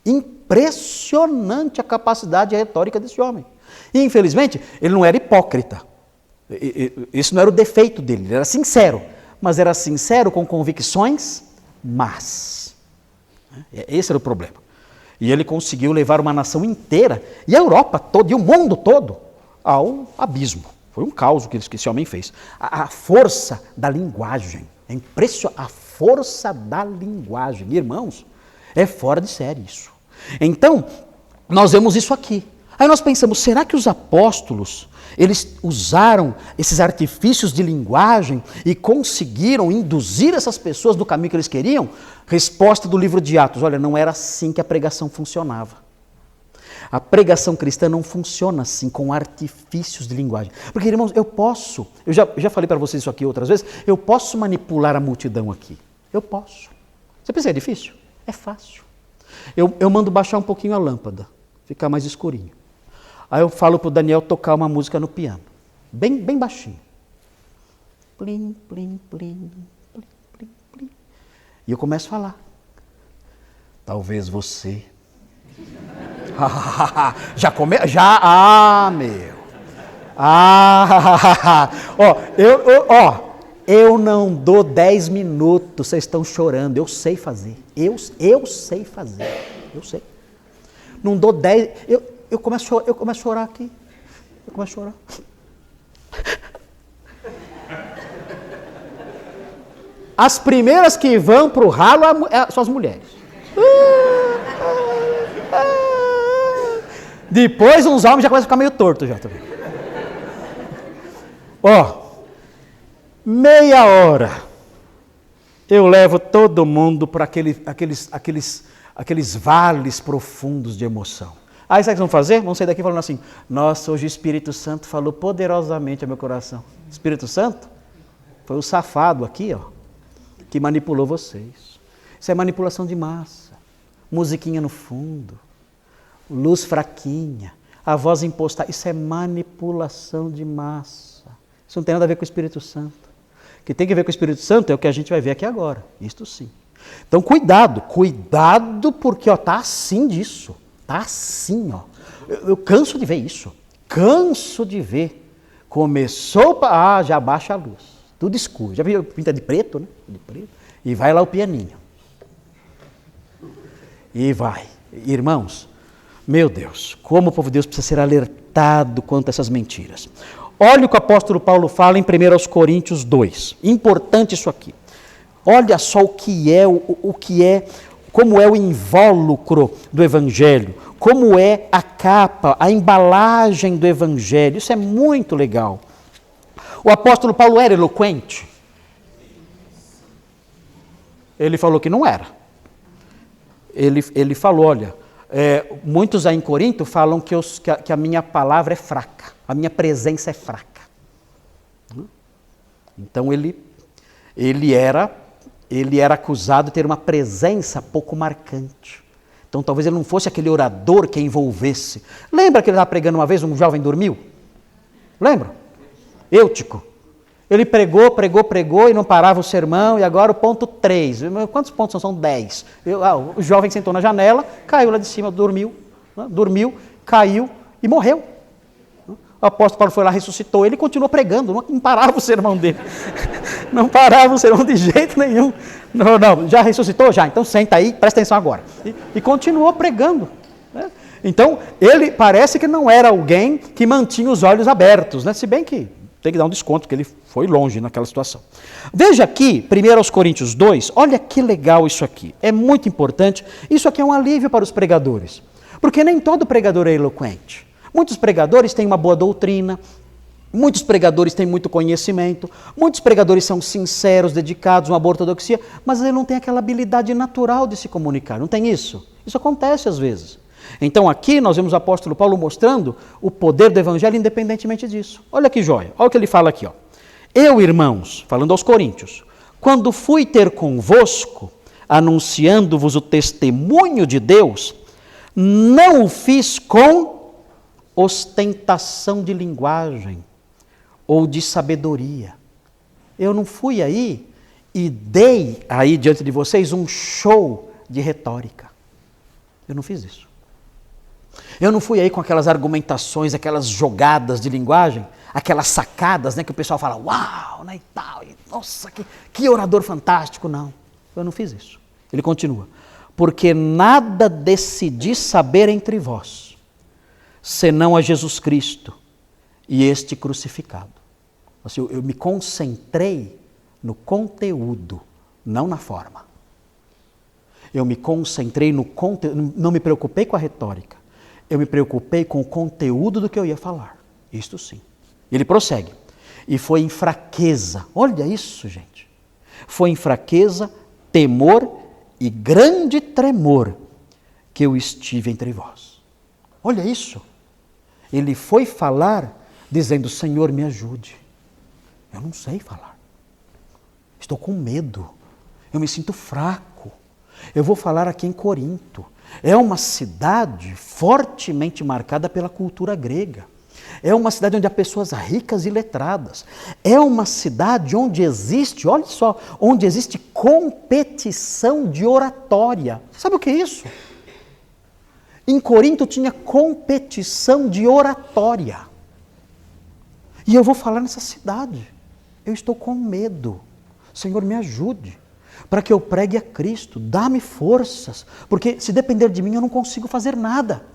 Impressionante a capacidade retórica desse homem. E, infelizmente, ele não era hipócrita. Esse não era o defeito dele, ele era sincero. Mas era sincero com convicções más. Esse era o problema. E ele conseguiu levar uma nação inteira, e a Europa toda, e o mundo todo, ao abismo. Foi um caos que esse homem fez. A força da linguagem, é impressionante. A força da linguagem, irmãos, é fora de série isso. Então, nós vemos isso aqui. Aí nós pensamos, será que os apóstolos, eles usaram esses artifícios de linguagem e conseguiram induzir essas pessoas do caminho que eles queriam? Resposta do livro de Atos, olha, não era assim que a pregação funcionava. A pregação cristã não funciona assim, com artifícios de linguagem. Porque, irmãos, eu já falei para vocês isso aqui outras vezes, eu posso manipular a multidão aqui. Eu posso. Você pensa que é difícil? É fácil. Eu mando baixar um pouquinho a lâmpada, ficar mais escurinho. Aí eu falo para o Daniel tocar uma música no piano, bem baixinho. Plim, plim, plim, plim, plim, plim. E eu começo a falar. Talvez você. Eu não dou 10 minutos, vocês estão chorando, eu sei fazer. Eu sei fazer, eu sei. não dou 10. Eu começo a chorar aqui. Eu começo a chorar. As primeiras que vão para o ralo são as mulheres. Depois uns homens já começam a ficar meio tortos já também. Meia hora eu levo todo mundo para aqueles vales profundos de emoção. Aí sabe o que vão fazer? Vão sair daqui falando assim: nossa, hoje o Espírito Santo falou poderosamente ao meu coração. Espírito Santo foi o safado aqui, que manipulou vocês. Isso é manipulação de massa. Musiquinha no fundo, luz fraquinha, a voz impostada. Isso é manipulação de massa. Isso não tem nada a ver com o Espírito Santo. O que tem a ver com o Espírito Santo é o que a gente vai ver aqui agora. Isto sim. Então cuidado porque tá assim disso. Tá assim, Eu canso de ver isso. Canso de ver. Começou, já baixa a luz. Tudo escuro. Já viu pinta de preto, né? De preto. E vai lá o pianinho. E vai. Irmãos, meu Deus, como o povo de Deus precisa ser alertado quanto a essas mentiras. Olha o que o apóstolo Paulo fala em 1 Coríntios 2. Importante isso aqui. Olha só como é o invólucro do Evangelho, como é a capa, a embalagem do Evangelho. Isso é muito legal. O apóstolo Paulo era eloquente? Ele falou que não era. Ele falou, olha, muitos aí em Corinto falam que a minha palavra é fraca, a minha presença é fraca. Então ele era acusado de ter uma presença pouco marcante. Então talvez ele não fosse aquele orador que envolvesse. Lembra que ele estava pregando uma vez, um jovem dormiu? Lembra? Eutico. Ele pregou e não parava o sermão, e agora o ponto 3. Quantos pontos são? São 10. O jovem sentou na janela, caiu lá de cima, dormiu, caiu e morreu. O apóstolo Paulo foi lá, ressuscitou ele e continuou pregando, não parava o sermão dele. Não parava o sermão de jeito nenhum. Não, já ressuscitou? Já, então senta aí, presta atenção agora. E continuou pregando. Né? Então, ele parece que não era alguém que mantinha os olhos abertos, né? Se bem que tem que dar um desconto, porque ele foi longe naquela situação. Veja aqui, 1 Coríntios 2, olha que legal isso aqui. É muito importante. Isso aqui é um alívio para os pregadores. Porque nem todo pregador é eloquente. Muitos pregadores têm uma boa doutrina, muitos pregadores têm muito conhecimento, muitos pregadores são sinceros, dedicados, uma boa ortodoxia, mas ele não tem aquela habilidade natural de se comunicar. Não tem isso? Isso acontece às vezes. Então aqui nós vemos o apóstolo Paulo mostrando o poder do evangelho independentemente disso. Olha que joia, olha o que ele fala aqui. Eu, irmãos, falando aos coríntios, quando fui ter convosco, anunciando-vos o testemunho de Deus, não o fiz com ostentação de linguagem ou de sabedoria. Eu não fui aí e dei aí diante de vocês um show de retórica. Eu não fiz isso. Eu não fui aí com aquelas argumentações, aquelas jogadas de linguagem, aquelas sacadas, né, que o pessoal fala, uau, né, e tal, e, nossa, que orador fantástico. Não, eu não fiz isso. Ele continua, porque nada decidi saber entre vós, senão a Jesus Cristo e este crucificado. Assim, eu me concentrei no conteúdo, não na forma. Eu me concentrei no conteúdo, não me preocupei com a retórica. Eu me preocupei com o conteúdo do que eu ia falar. Isto sim. Ele prossegue. E foi em fraqueza, olha isso, gente. Foi em fraqueza, temor e grande tremor que eu estive entre vós. Olha isso. Ele foi falar dizendo, Senhor, me ajude. Eu não sei falar. Estou com medo. Eu me sinto fraco. Eu vou falar aqui em Corinto. É uma cidade fortemente marcada pela cultura grega. É uma cidade onde há pessoas ricas e letradas. É uma cidade onde existe, olha só, onde existe competição de oratória. Sabe o que é isso? Em Corinto tinha competição de oratória. E eu vou falar nessa cidade. Eu estou com medo. Senhor, me ajude. para que eu pregue a Cristo. Dá-me forças, porque se depender de mim eu não consigo fazer nada.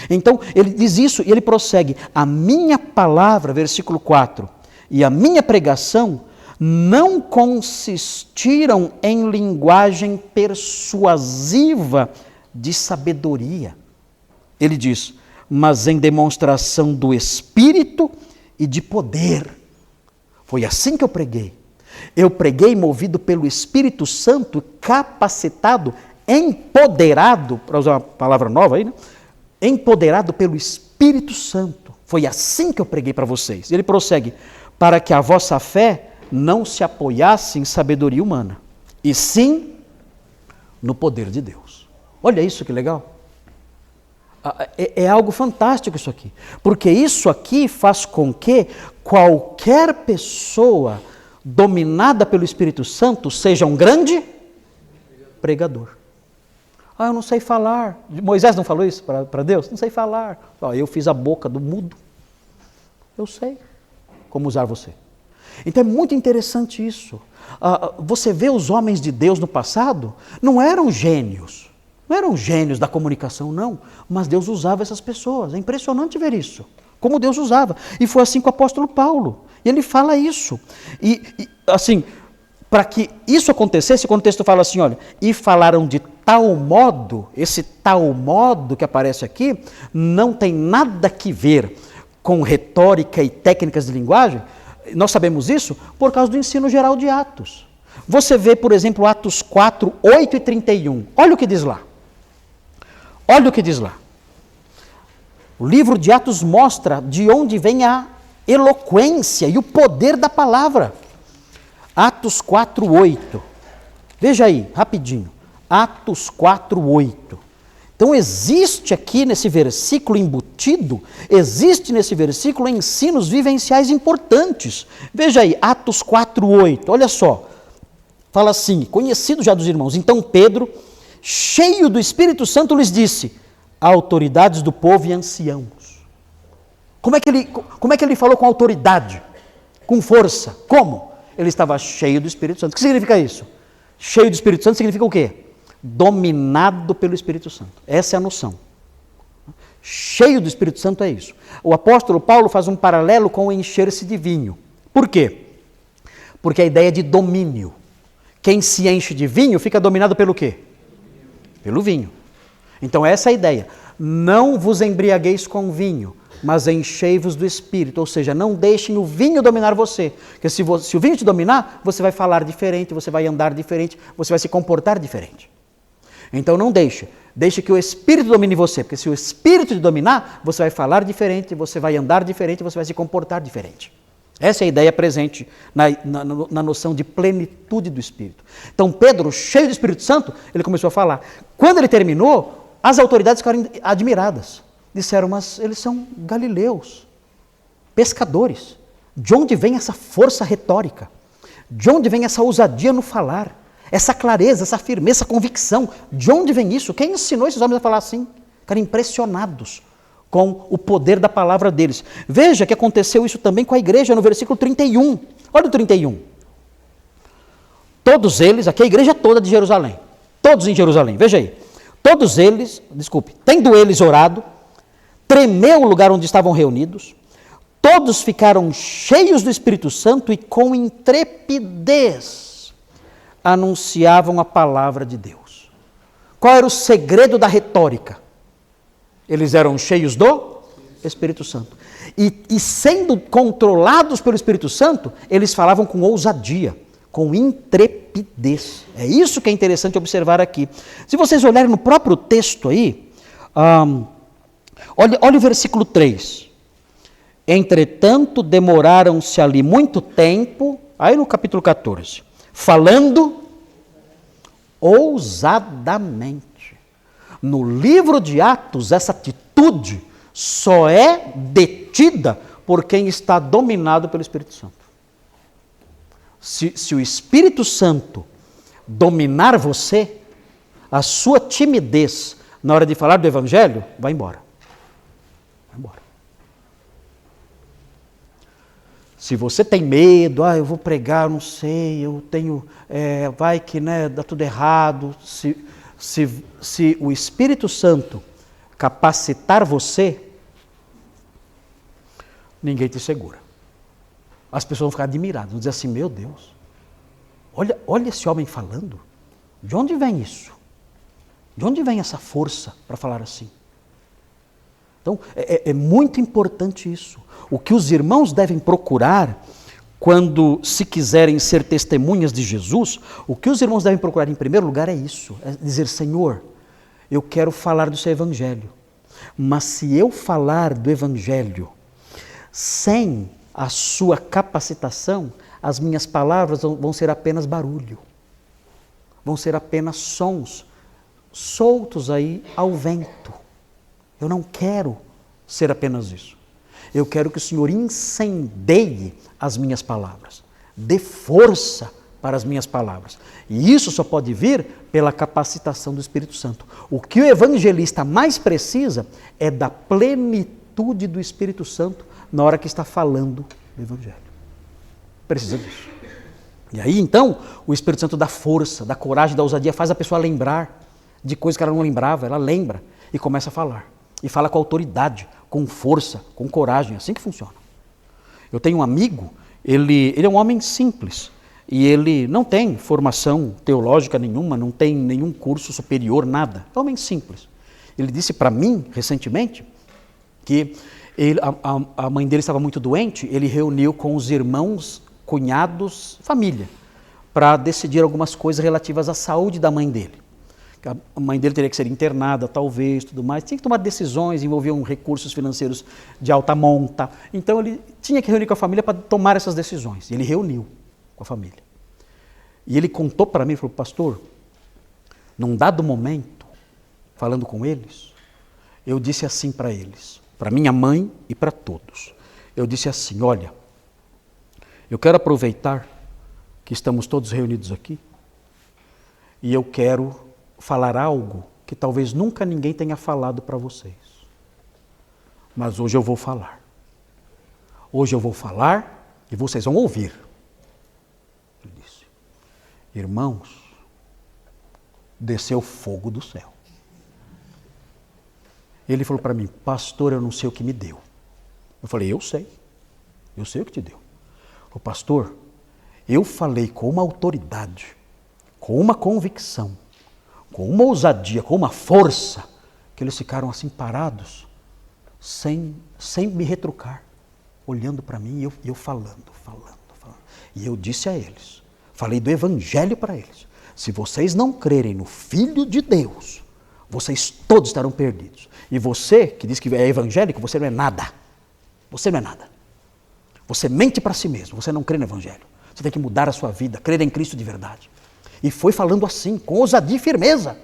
Então, ele diz isso e ele prossegue. A minha palavra, versículo 4, e a minha pregação não consistiram em linguagem persuasiva de sabedoria. Ele diz, mas em demonstração do Espírito e de poder. Foi assim que eu preguei. Eu preguei movido pelo Espírito Santo, capacitado, empoderado, para usar uma palavra nova aí, né? Empoderado pelo Espírito Santo. Foi assim que eu preguei para vocês. Ele prossegue, para que a vossa fé não se apoiasse em sabedoria humana, e sim no poder de Deus. Olha isso que legal. É algo fantástico isso aqui, porque isso aqui faz com que qualquer pessoa dominada pelo Espírito Santo seja um grande pregador. Eu não sei falar. Moisés não falou isso para Deus? Não sei falar. Eu fiz a boca do mudo. Eu sei como usar você. Então é muito interessante isso. Você vê os homens de Deus no passado, não eram gênios. Não eram gênios da comunicação, não. Mas Deus usava essas pessoas. É impressionante ver isso. Como Deus usava. E foi assim com o apóstolo Paulo. E ele fala isso. E assim, para que isso acontecesse, quando o texto fala assim, olha, e falaram de tal modo, esse tal modo que aparece aqui, não tem nada que ver com retórica e técnicas de linguagem. Nós sabemos isso por causa do ensino geral de Atos. Você vê, por exemplo, Atos 4, 8 e 31. Olha o que diz lá. Olha o que diz lá. O livro de Atos mostra de onde vem a eloquência e o poder da palavra. Atos 4, 8. Veja aí, rapidinho. Atos 4, 8. Então existe aqui nesse versículo embutido, existe nesse versículo ensinos vivenciais importantes. Veja aí, Atos 4, 8. Olha só. Fala assim, conhecido já dos irmãos. Então Pedro, cheio do Espírito Santo, lhes disse, autoridades do povo e anciãos. Como é que ele falou com autoridade? Com força. Como? Ele estava cheio do Espírito Santo. O que significa isso? Cheio do Espírito Santo significa o quê? Dominado pelo Espírito Santo. Essa é a noção. Cheio do Espírito Santo é isso. O apóstolo Paulo faz um paralelo com o encher-se de vinho. Por quê? Porque a ideia é de domínio. Quem se enche de vinho fica dominado pelo quê? Pelo vinho. Então essa é a ideia. Não vos embriagueis com vinho, mas enchei-vos do Espírito. Ou seja, não deixem o vinho dominar você. Porque se o vinho te dominar, você vai falar diferente, você vai andar diferente, você vai se comportar diferente. Então não deixe que o Espírito domine você, porque se o Espírito te dominar, você vai falar diferente, você vai andar diferente, você vai se comportar diferente. Essa é a ideia presente na noção de plenitude do Espírito. Então Pedro, cheio do Espírito Santo, ele começou a falar. Quando ele terminou, as autoridades ficaram admiradas. Disseram, mas eles são galileus, pescadores. De onde vem essa força retórica? De onde vem essa ousadia no falar? Essa clareza, essa firmeza, essa convicção, de onde vem isso? Quem ensinou esses homens a falar assim? Ficaram impressionados com o poder da palavra deles. Veja que aconteceu isso também com a igreja no versículo 31. Olha o 31. Todos eles, aqui a igreja toda de Jerusalém, todos em Jerusalém, veja aí. Todos eles, tendo eles orado, tremeu o lugar onde estavam reunidos, todos ficaram cheios do Espírito Santo e com intrepidez anunciavam a palavra de Deus. Qual era o segredo da retórica? Eles eram cheios do Espírito Santo. E sendo controlados pelo Espírito Santo, eles falavam com ousadia, com intrepidez. É isso que é interessante observar aqui. Se vocês olharem no próprio texto aí, olha o versículo 3. Entretanto, demoraram-se ali muito tempo, aí no capítulo 14, falando ousadamente. No livro de Atos, essa atitude só é detida por quem está dominado pelo Espírito Santo. Se o Espírito Santo dominar você, a sua timidez na hora de falar do Evangelho vai embora. Vai embora. Se você tem medo, eu vou pregar, não sei, eu tenho, vai que dá tudo errado. Se o Espírito Santo capacitar você, ninguém te segura. As pessoas vão ficar admiradas, vão dizer assim, meu Deus, olha esse homem falando. De onde vem isso? De onde vem essa força para falar assim? Então, é muito importante isso. O que os irmãos devem procurar quando se quiserem ser testemunhas de Jesus, o que os irmãos devem procurar em primeiro lugar é isso, é dizer, Senhor, eu quero falar do seu Evangelho, mas se eu falar do Evangelho sem a sua capacitação, as minhas palavras vão ser apenas barulho, vão ser apenas sons soltos aí ao vento. Eu não quero ser apenas isso. Eu quero que o Senhor incendeie as minhas palavras, dê força para as minhas palavras. E isso só pode vir pela capacitação do Espírito Santo. O que o evangelista mais precisa é da plenitude do Espírito Santo na hora que está falando do Evangelho. Precisa disso. E aí, então, o Espírito Santo dá força, dá coragem, dá ousadia, faz a pessoa lembrar de coisas que ela não lembrava, ela lembra e começa a falar. E fala com autoridade, com força, com coragem, assim que funciona. Eu tenho um amigo, ele é um homem simples, e ele não tem formação teológica nenhuma, não tem nenhum curso superior, nada. É um homem simples. Ele disse para mim, recentemente, que a mãe dele estava muito doente, ele reuniu com os irmãos, cunhados, família, para decidir algumas coisas relativas à saúde da mãe dele. A mãe dele teria que ser internada, talvez, tudo mais. Tinha que tomar decisões, envolviam recursos financeiros de alta monta. Então ele tinha que reunir com a família para tomar essas decisões. E ele reuniu com a família. E ele contou para mim, falou, pastor, num dado momento, falando com eles, eu disse assim para eles, para minha mãe e para todos. Eu disse assim, olha, eu quero aproveitar que estamos todos reunidos aqui e eu quero falar algo que talvez nunca ninguém tenha falado para vocês. Mas hoje eu vou falar. Hoje eu vou falar e vocês vão ouvir. Ele disse, irmãos, desceu fogo do céu. Ele falou para mim, pastor, eu não sei o que me deu. Eu falei, eu sei o que te deu. Ele falou, pastor, eu falei com uma autoridade, com uma convicção, com uma ousadia, com uma força, que eles ficaram assim parados, sem me retrucar, olhando para mim e eu falando. E eu disse a eles, falei do Evangelho para eles, se vocês não crerem no Filho de Deus, vocês todos estarão perdidos. E você, que diz que é evangélico, você não é nada. Você não é nada. Você mente para si mesmo, você não crê no Evangelho. Você tem que mudar a sua vida, crer em Cristo de verdade. E foi falando assim, com ousadia e firmeza.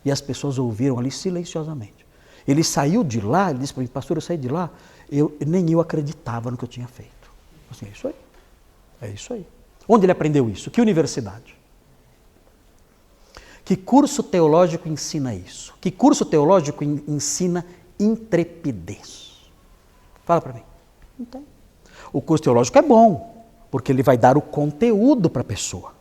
E as pessoas ouviram ali silenciosamente. Ele saiu de lá, ele disse para mim, pastor, eu saí de lá, nem eu acreditava no que eu tinha feito. Assim, é isso aí. É isso aí. Onde ele aprendeu isso? Que universidade? Que curso teológico ensina isso? Que curso teológico ensina intrepidez? Fala para mim. Não tem. O curso teológico é bom, porque ele vai dar o conteúdo para a pessoa.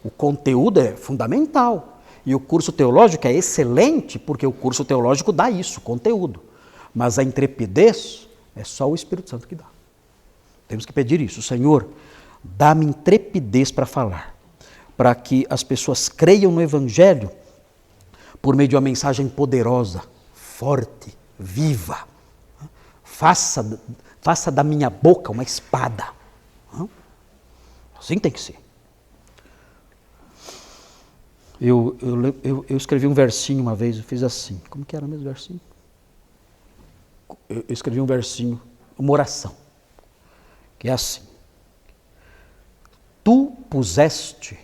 O conteúdo é fundamental. E o curso teológico é excelente, porque o curso teológico dá isso, conteúdo. Mas a intrepidez é só o Espírito Santo que dá. Temos que pedir isso. Senhor, dá-me intrepidez para falar, para que as pessoas creiam no Evangelho por meio de uma mensagem poderosa, forte, viva. Faça da minha boca uma espada. Assim tem que ser. Eu escrevi um versinho uma vez, eu fiz assim. Como que era o mesmo versinho? Eu escrevi um versinho, uma oração, que é assim. Tu puseste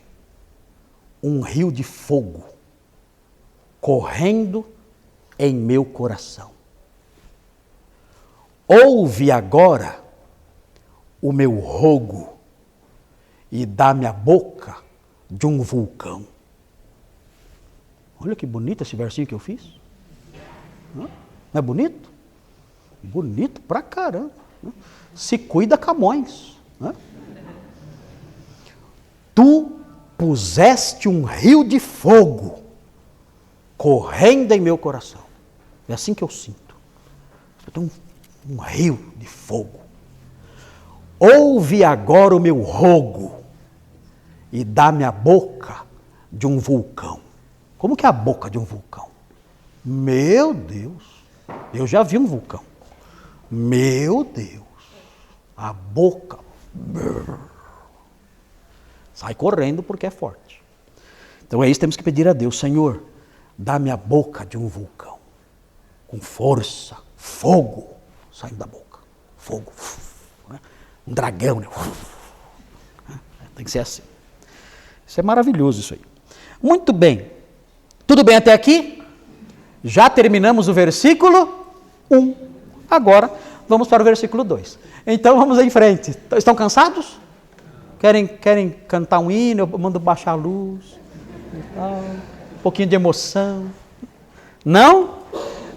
um rio de fogo correndo em meu coração. Ouve agora o meu rogo e dá-me a boca de um vulcão. Olha que bonito esse versinho que eu fiz. Não é bonito? Bonito pra caramba. Se cuida, Camões. Né? Tu puseste um rio de fogo correndo em meu coração. É assim que eu sinto. Eu tenho um rio de fogo. Ouve agora o meu rogo e dá-me a boca de um vulcão. Como que é a boca de um vulcão? Meu Deus, eu já vi um vulcão. Meu Deus, a boca sai correndo porque é forte. Então é isso que temos que pedir a Deus. Senhor, dá-me a boca de um vulcão, com força, fogo saindo da boca. Fogo, um dragão, né? Tem que ser assim. Isso é maravilhoso isso aí. Muito bem. Tudo bem até aqui? Já terminamos o versículo 1. Agora vamos para o versículo 2. Então vamos em frente. Estão cansados? Querem cantar um hino? Eu mando baixar a luz. Um pouquinho de emoção. Não?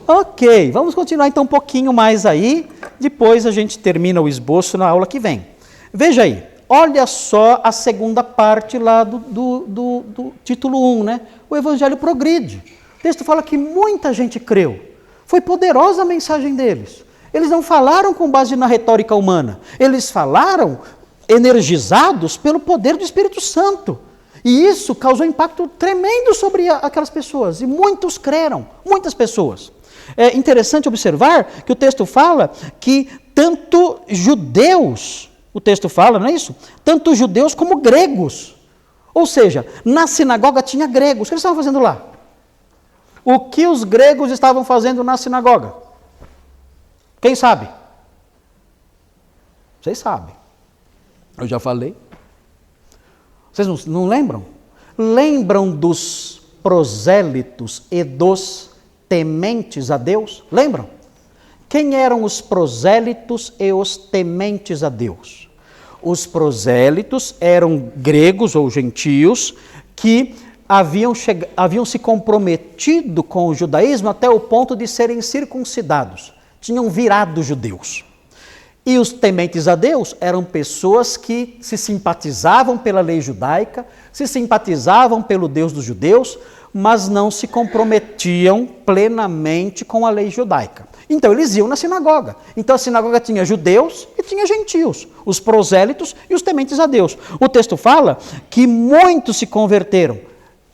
Ok, vamos continuar então um pouquinho mais aí. Depois a gente termina o esboço na aula que vem. Veja aí. Olha só a segunda parte lá do título 1, né? O Evangelho progride. O texto fala que muita gente creu. Foi poderosa a mensagem deles. Eles não falaram com base na retórica humana. Eles falaram energizados pelo poder do Espírito Santo. E isso causou impacto tremendo sobre aquelas pessoas. E muitos creram, muitas pessoas. É interessante observar que o texto fala que tanto judeus... O texto fala, não é isso? Tanto judeus como gregos. Ou seja, na sinagoga tinha gregos. O que eles estavam fazendo lá? O que os gregos estavam fazendo na sinagoga? Quem sabe? Vocês sabem. Eu já falei. Vocês não lembram? Lembram dos prosélitos e dos tementes a Deus? Lembram? Quem eram os prosélitos e os tementes a Deus? Os prosélitos eram gregos ou gentios que haviam se comprometido com o judaísmo até o ponto de serem circuncidados. Tinham virado judeus. E os tementes a Deus eram pessoas que se simpatizavam pela lei judaica, se simpatizavam pelo Deus dos judeus, mas não se comprometiam plenamente com a lei judaica. Então eles iam na sinagoga. Então a sinagoga tinha judeus e tinha gentios, os prosélitos e os tementes a Deus. O texto fala que muitos se converteram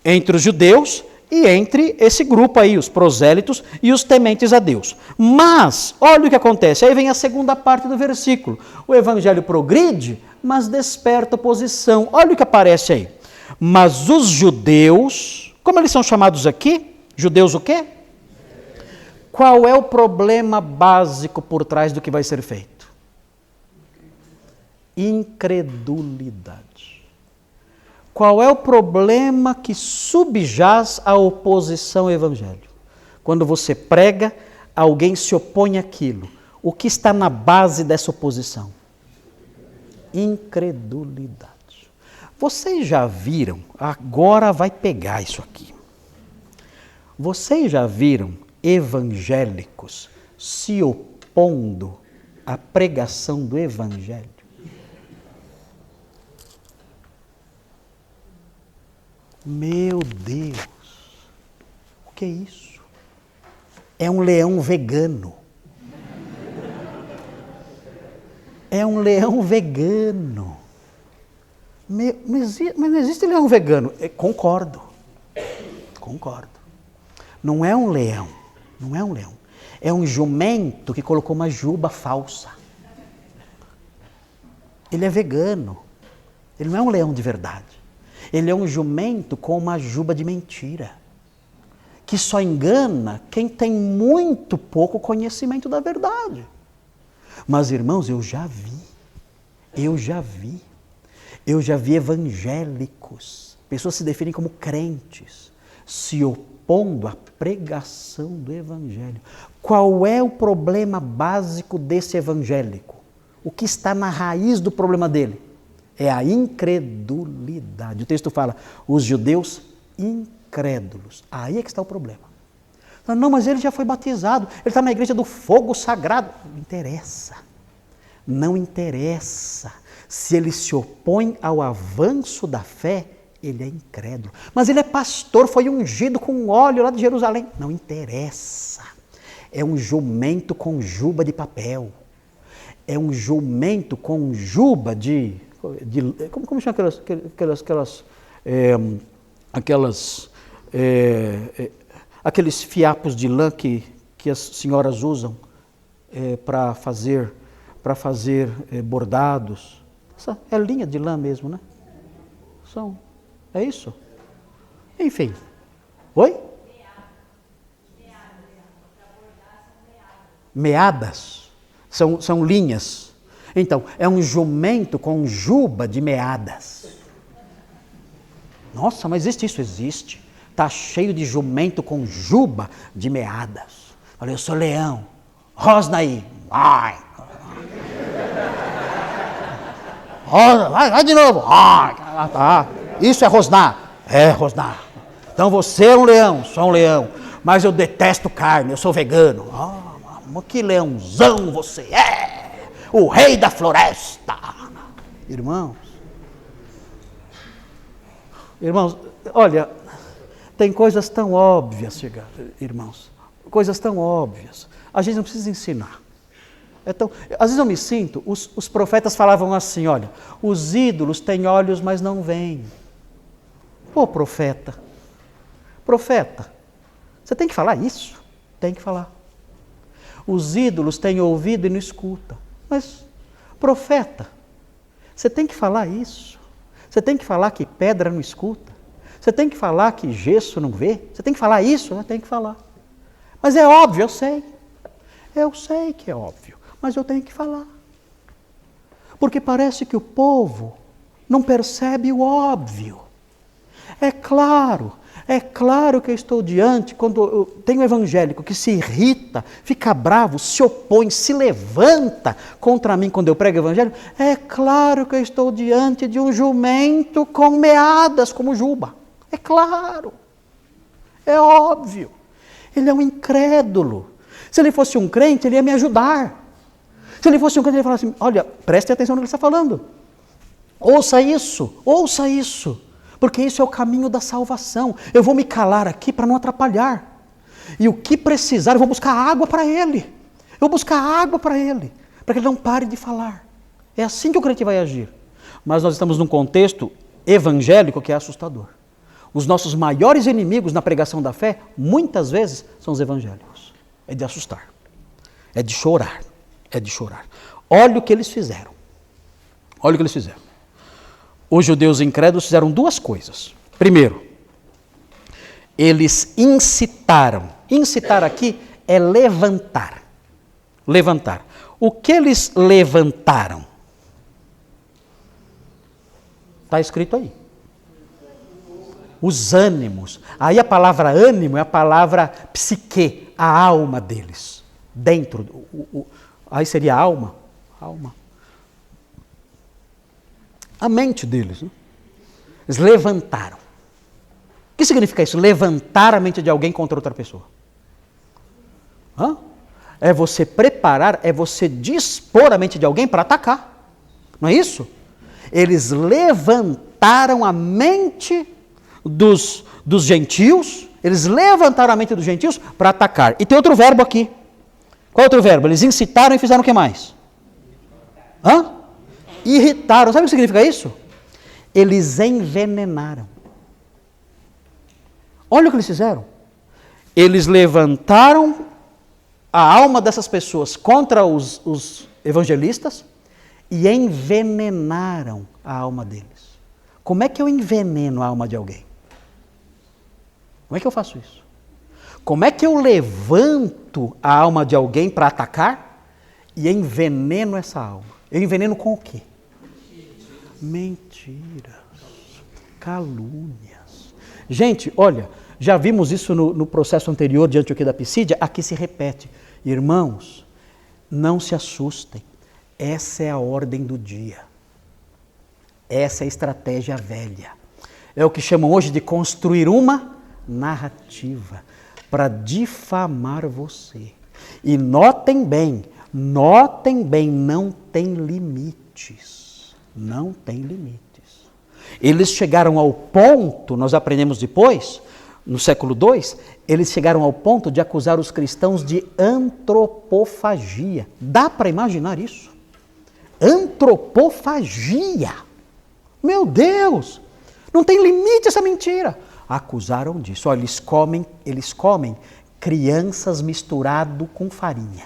entre os judeus e entre esse grupo aí, os prosélitos e os tementes a Deus. Mas, olha o que acontece, aí vem a segunda parte do versículo. O evangelho progride, mas desperta oposição. Olha o que aparece aí. Mas os judeus, como eles são chamados aqui? Judeus o quê? Qual é o problema básico por trás do que vai ser feito? Incredulidade. Qual é o problema que subjaz à oposição ao evangelho? Quando você prega, alguém se opõe àquilo. O que está na base dessa oposição? Incredulidade. Vocês já viram, agora vai pegar isso aqui. Vocês já viram evangélicos se opondo à pregação do evangelho? Meu Deus, o que é isso? É um leão vegano. É um leão vegano. Mas não existe leão vegano. Concordo. Não é um leão. Não é um leão. É um jumento que colocou uma juba falsa. Ele é vegano. Ele não é um leão de verdade. Ele é um jumento com uma juba de mentira. Que só engana quem tem muito pouco conhecimento da verdade. Mas, irmãos, eu já vi evangélicos, pessoas que se definem como crentes, se opondo à pregação do evangelho. Qual é o problema básico desse evangélico? O que está na raiz do problema dele? É a incredulidade. O texto fala, os judeus incrédulos. Aí é que está o problema. Não, mas ele já foi batizado, ele está na igreja do fogo sagrado. Não interessa. Não interessa. Se ele se opõe ao avanço da fé, ele é incrédulo. Mas ele é pastor, foi ungido com óleo lá de Jerusalém. Não interessa. É um jumento com juba de papel. É um jumento com juba de como chama aqueles fiapos de lã que as senhoras usam para fazer bordados. Essa é linha de lã mesmo, né? É isso? Enfim. Oi? Meadas. São linhas. Então, é um jumento com juba de meadas. Nossa, mas existe isso? Existe. Está cheio de jumento com juba de meadas. Olha, eu sou leão. Rosna aí. Vai. Vai de novo. Tá. Isso é rosnar. É rosnar. Então você é um leão, sou um leão. Mas eu detesto carne, eu sou vegano. Que leãozão você é! O rei da floresta! Irmãos, olha, tem coisas tão óbvias, irmãos. Coisas tão óbvias. A gente não precisa ensinar. Às vezes eu me sinto, os profetas falavam assim, olha, os ídolos têm olhos, mas não veem. Pô, profeta, você tem que falar isso? Tem que falar. Os ídolos têm ouvido e não escutam. Mas, profeta, você tem que falar isso. Você tem que falar que pedra não escuta. Você tem que falar que gesso não vê. Você tem que falar isso, né? Tem que falar. Mas é óbvio, eu sei. Eu sei que é óbvio, mas eu tenho que falar. Porque parece que o povo não percebe o óbvio. É claro que eu estou diante, quando eu tenho um evangélico que se irrita, fica bravo, se opõe, se levanta contra mim quando eu prego o evangelho, é claro que eu estou diante de um jumento com meadas como juba. É claro. É óbvio. Ele é um incrédulo. Se ele fosse um crente, ele ia me ajudar. Se ele fosse um crente, ele ia falar assim, olha, preste atenção no que ele está falando. Ouça isso. Porque isso é o caminho da salvação. Eu vou me calar aqui para não atrapalhar. E o que precisar, eu vou buscar água para ele. Para que ele não pare de falar. É assim que o crente vai agir. Mas nós estamos num contexto evangélico que é assustador. Os nossos maiores inimigos na pregação da fé, muitas vezes, são os evangélicos. É de assustar. É de chorar. Olha o que eles fizeram. Os judeus incrédulos fizeram duas coisas. Primeiro, eles incitaram. Incitar aqui é levantar. O que eles levantaram? Está escrito aí. Os ânimos. Aí a palavra ânimo é a palavra psique, a alma deles. Dentro. Aí seria alma. A mente deles. Né? Eles levantaram. O que significa isso? Levantar a mente de alguém contra outra pessoa. É você preparar, é você dispor a mente de alguém para atacar. Não é isso? Eles levantaram a mente dos gentios, para atacar. E tem outro verbo aqui. Qual é outro verbo? Eles incitaram e fizeram o que mais? Irritaram. Sabe o que significa isso? Eles envenenaram. Olha o que eles fizeram. Eles levantaram a alma dessas pessoas contra os evangelistas e envenenaram a alma deles. Como é que eu enveneno a alma de alguém? Como é que eu faço isso? Como é que eu levanto a alma de alguém para atacar e enveneno essa alma? Eu enveneno com o quê? Mentiras, calúnias. Gente, olha, já vimos isso no processo anterior de Antioquia da Pisídia, aqui se repete. Irmãos, não se assustem, essa é a ordem do dia. Essa é a estratégia velha. É o que chamam hoje de construir uma narrativa para difamar você. E notem bem, não tem limites. Não tem limites. Eles chegaram ao ponto, nós aprendemos depois, no século II, eles chegaram ao ponto de acusar os cristãos de antropofagia. Dá para imaginar isso? Antropofagia. Meu Deus! Não tem limite essa mentira. Acusaram disso. Olha, eles comem crianças misturado com farinha.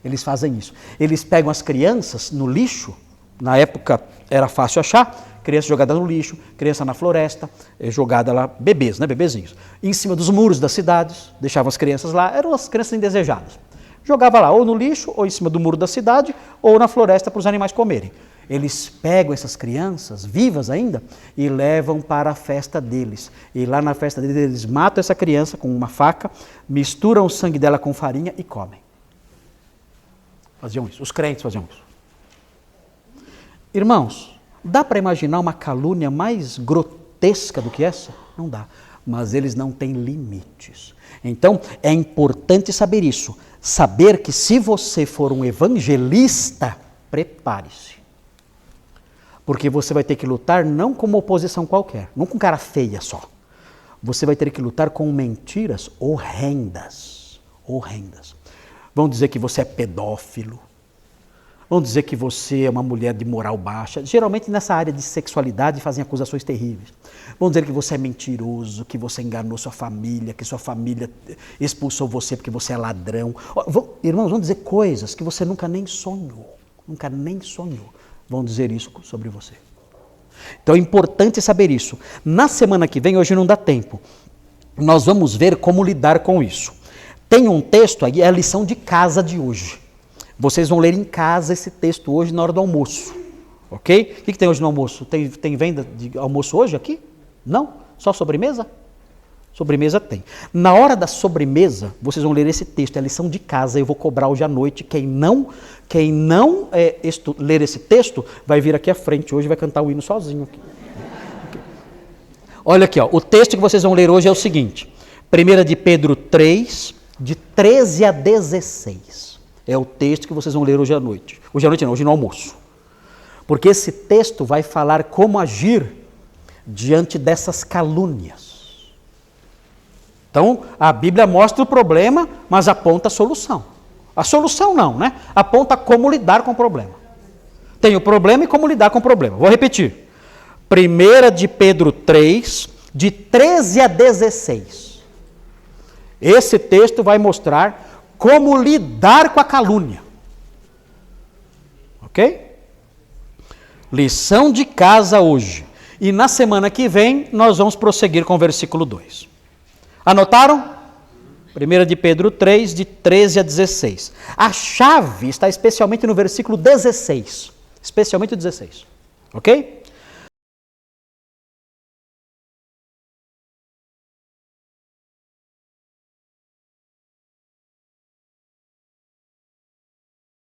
Eles fazem isso. Eles pegam as crianças no lixo, na época era fácil achar, criança jogada no lixo, criança na floresta, jogada lá, bebês, né, bebezinhos, em cima dos muros das cidades, deixavam as crianças lá, eram as crianças indesejadas. Jogava lá, ou no lixo, ou em cima do muro da cidade, ou na floresta para os animais comerem. Eles pegam essas crianças, vivas ainda, e levam para a festa deles. E lá na festa deles, eles matam essa criança com uma faca, misturam o sangue dela com farinha e comem. Faziam isso, os crentes faziam isso. Irmãos, dá para imaginar uma calúnia mais grotesca do que essa? Não dá. Mas eles não têm limites. Então, é importante saber isso. Saber que se você for um evangelista, prepare-se. Porque você vai ter que lutar não com uma oposição qualquer, não com cara feia só. Você vai ter que lutar com mentiras horrendas. Horrendas. Vão dizer que você é pedófilo. Vão dizer que você é uma mulher de moral baixa. Geralmente nessa área de sexualidade fazem acusações terríveis. Vão dizer que você é mentiroso, que você enganou sua família, que sua família expulsou você porque você é ladrão. Irmãos, vão dizer coisas que você nunca nem sonhou. Nunca nem sonhou. Vão dizer isso sobre você. Então é importante saber isso. Na semana que vem, hoje não dá tempo, nós vamos ver como lidar com isso. Tem um texto aí, é a lição de casa de hoje. Vocês vão ler em casa esse texto hoje na hora do almoço, ok? O que tem hoje no almoço? Tem venda de almoço hoje aqui? Não? Só sobremesa? Sobremesa tem. Na hora da sobremesa, vocês vão ler esse texto, é a lição de casa, eu vou cobrar hoje à noite. Quem não ler esse texto, vai vir aqui à frente hoje e vai cantar o hino sozinho aqui. Olha aqui, ó, o texto que vocês vão ler hoje é o seguinte, 1 de Pedro 3, de 13 a 16. É o texto que vocês vão ler hoje à noite. Hoje à noite não, hoje no almoço. Porque esse texto vai falar como agir diante dessas calúnias. Então, a Bíblia mostra o problema, mas aponta a solução. A solução não, né? Aponta como lidar com o problema. Tem o problema e como lidar com o problema. Vou repetir. 1 de Pedro 3, de 13 a 16. Esse texto vai mostrar como lidar com a calúnia. Ok? Lição de casa hoje. E na semana que vem, nós vamos prosseguir com o versículo 2. Anotaram? 1 de Pedro 3, de 13 a 16. A chave está especialmente no versículo 16. Especialmente o 16. Ok?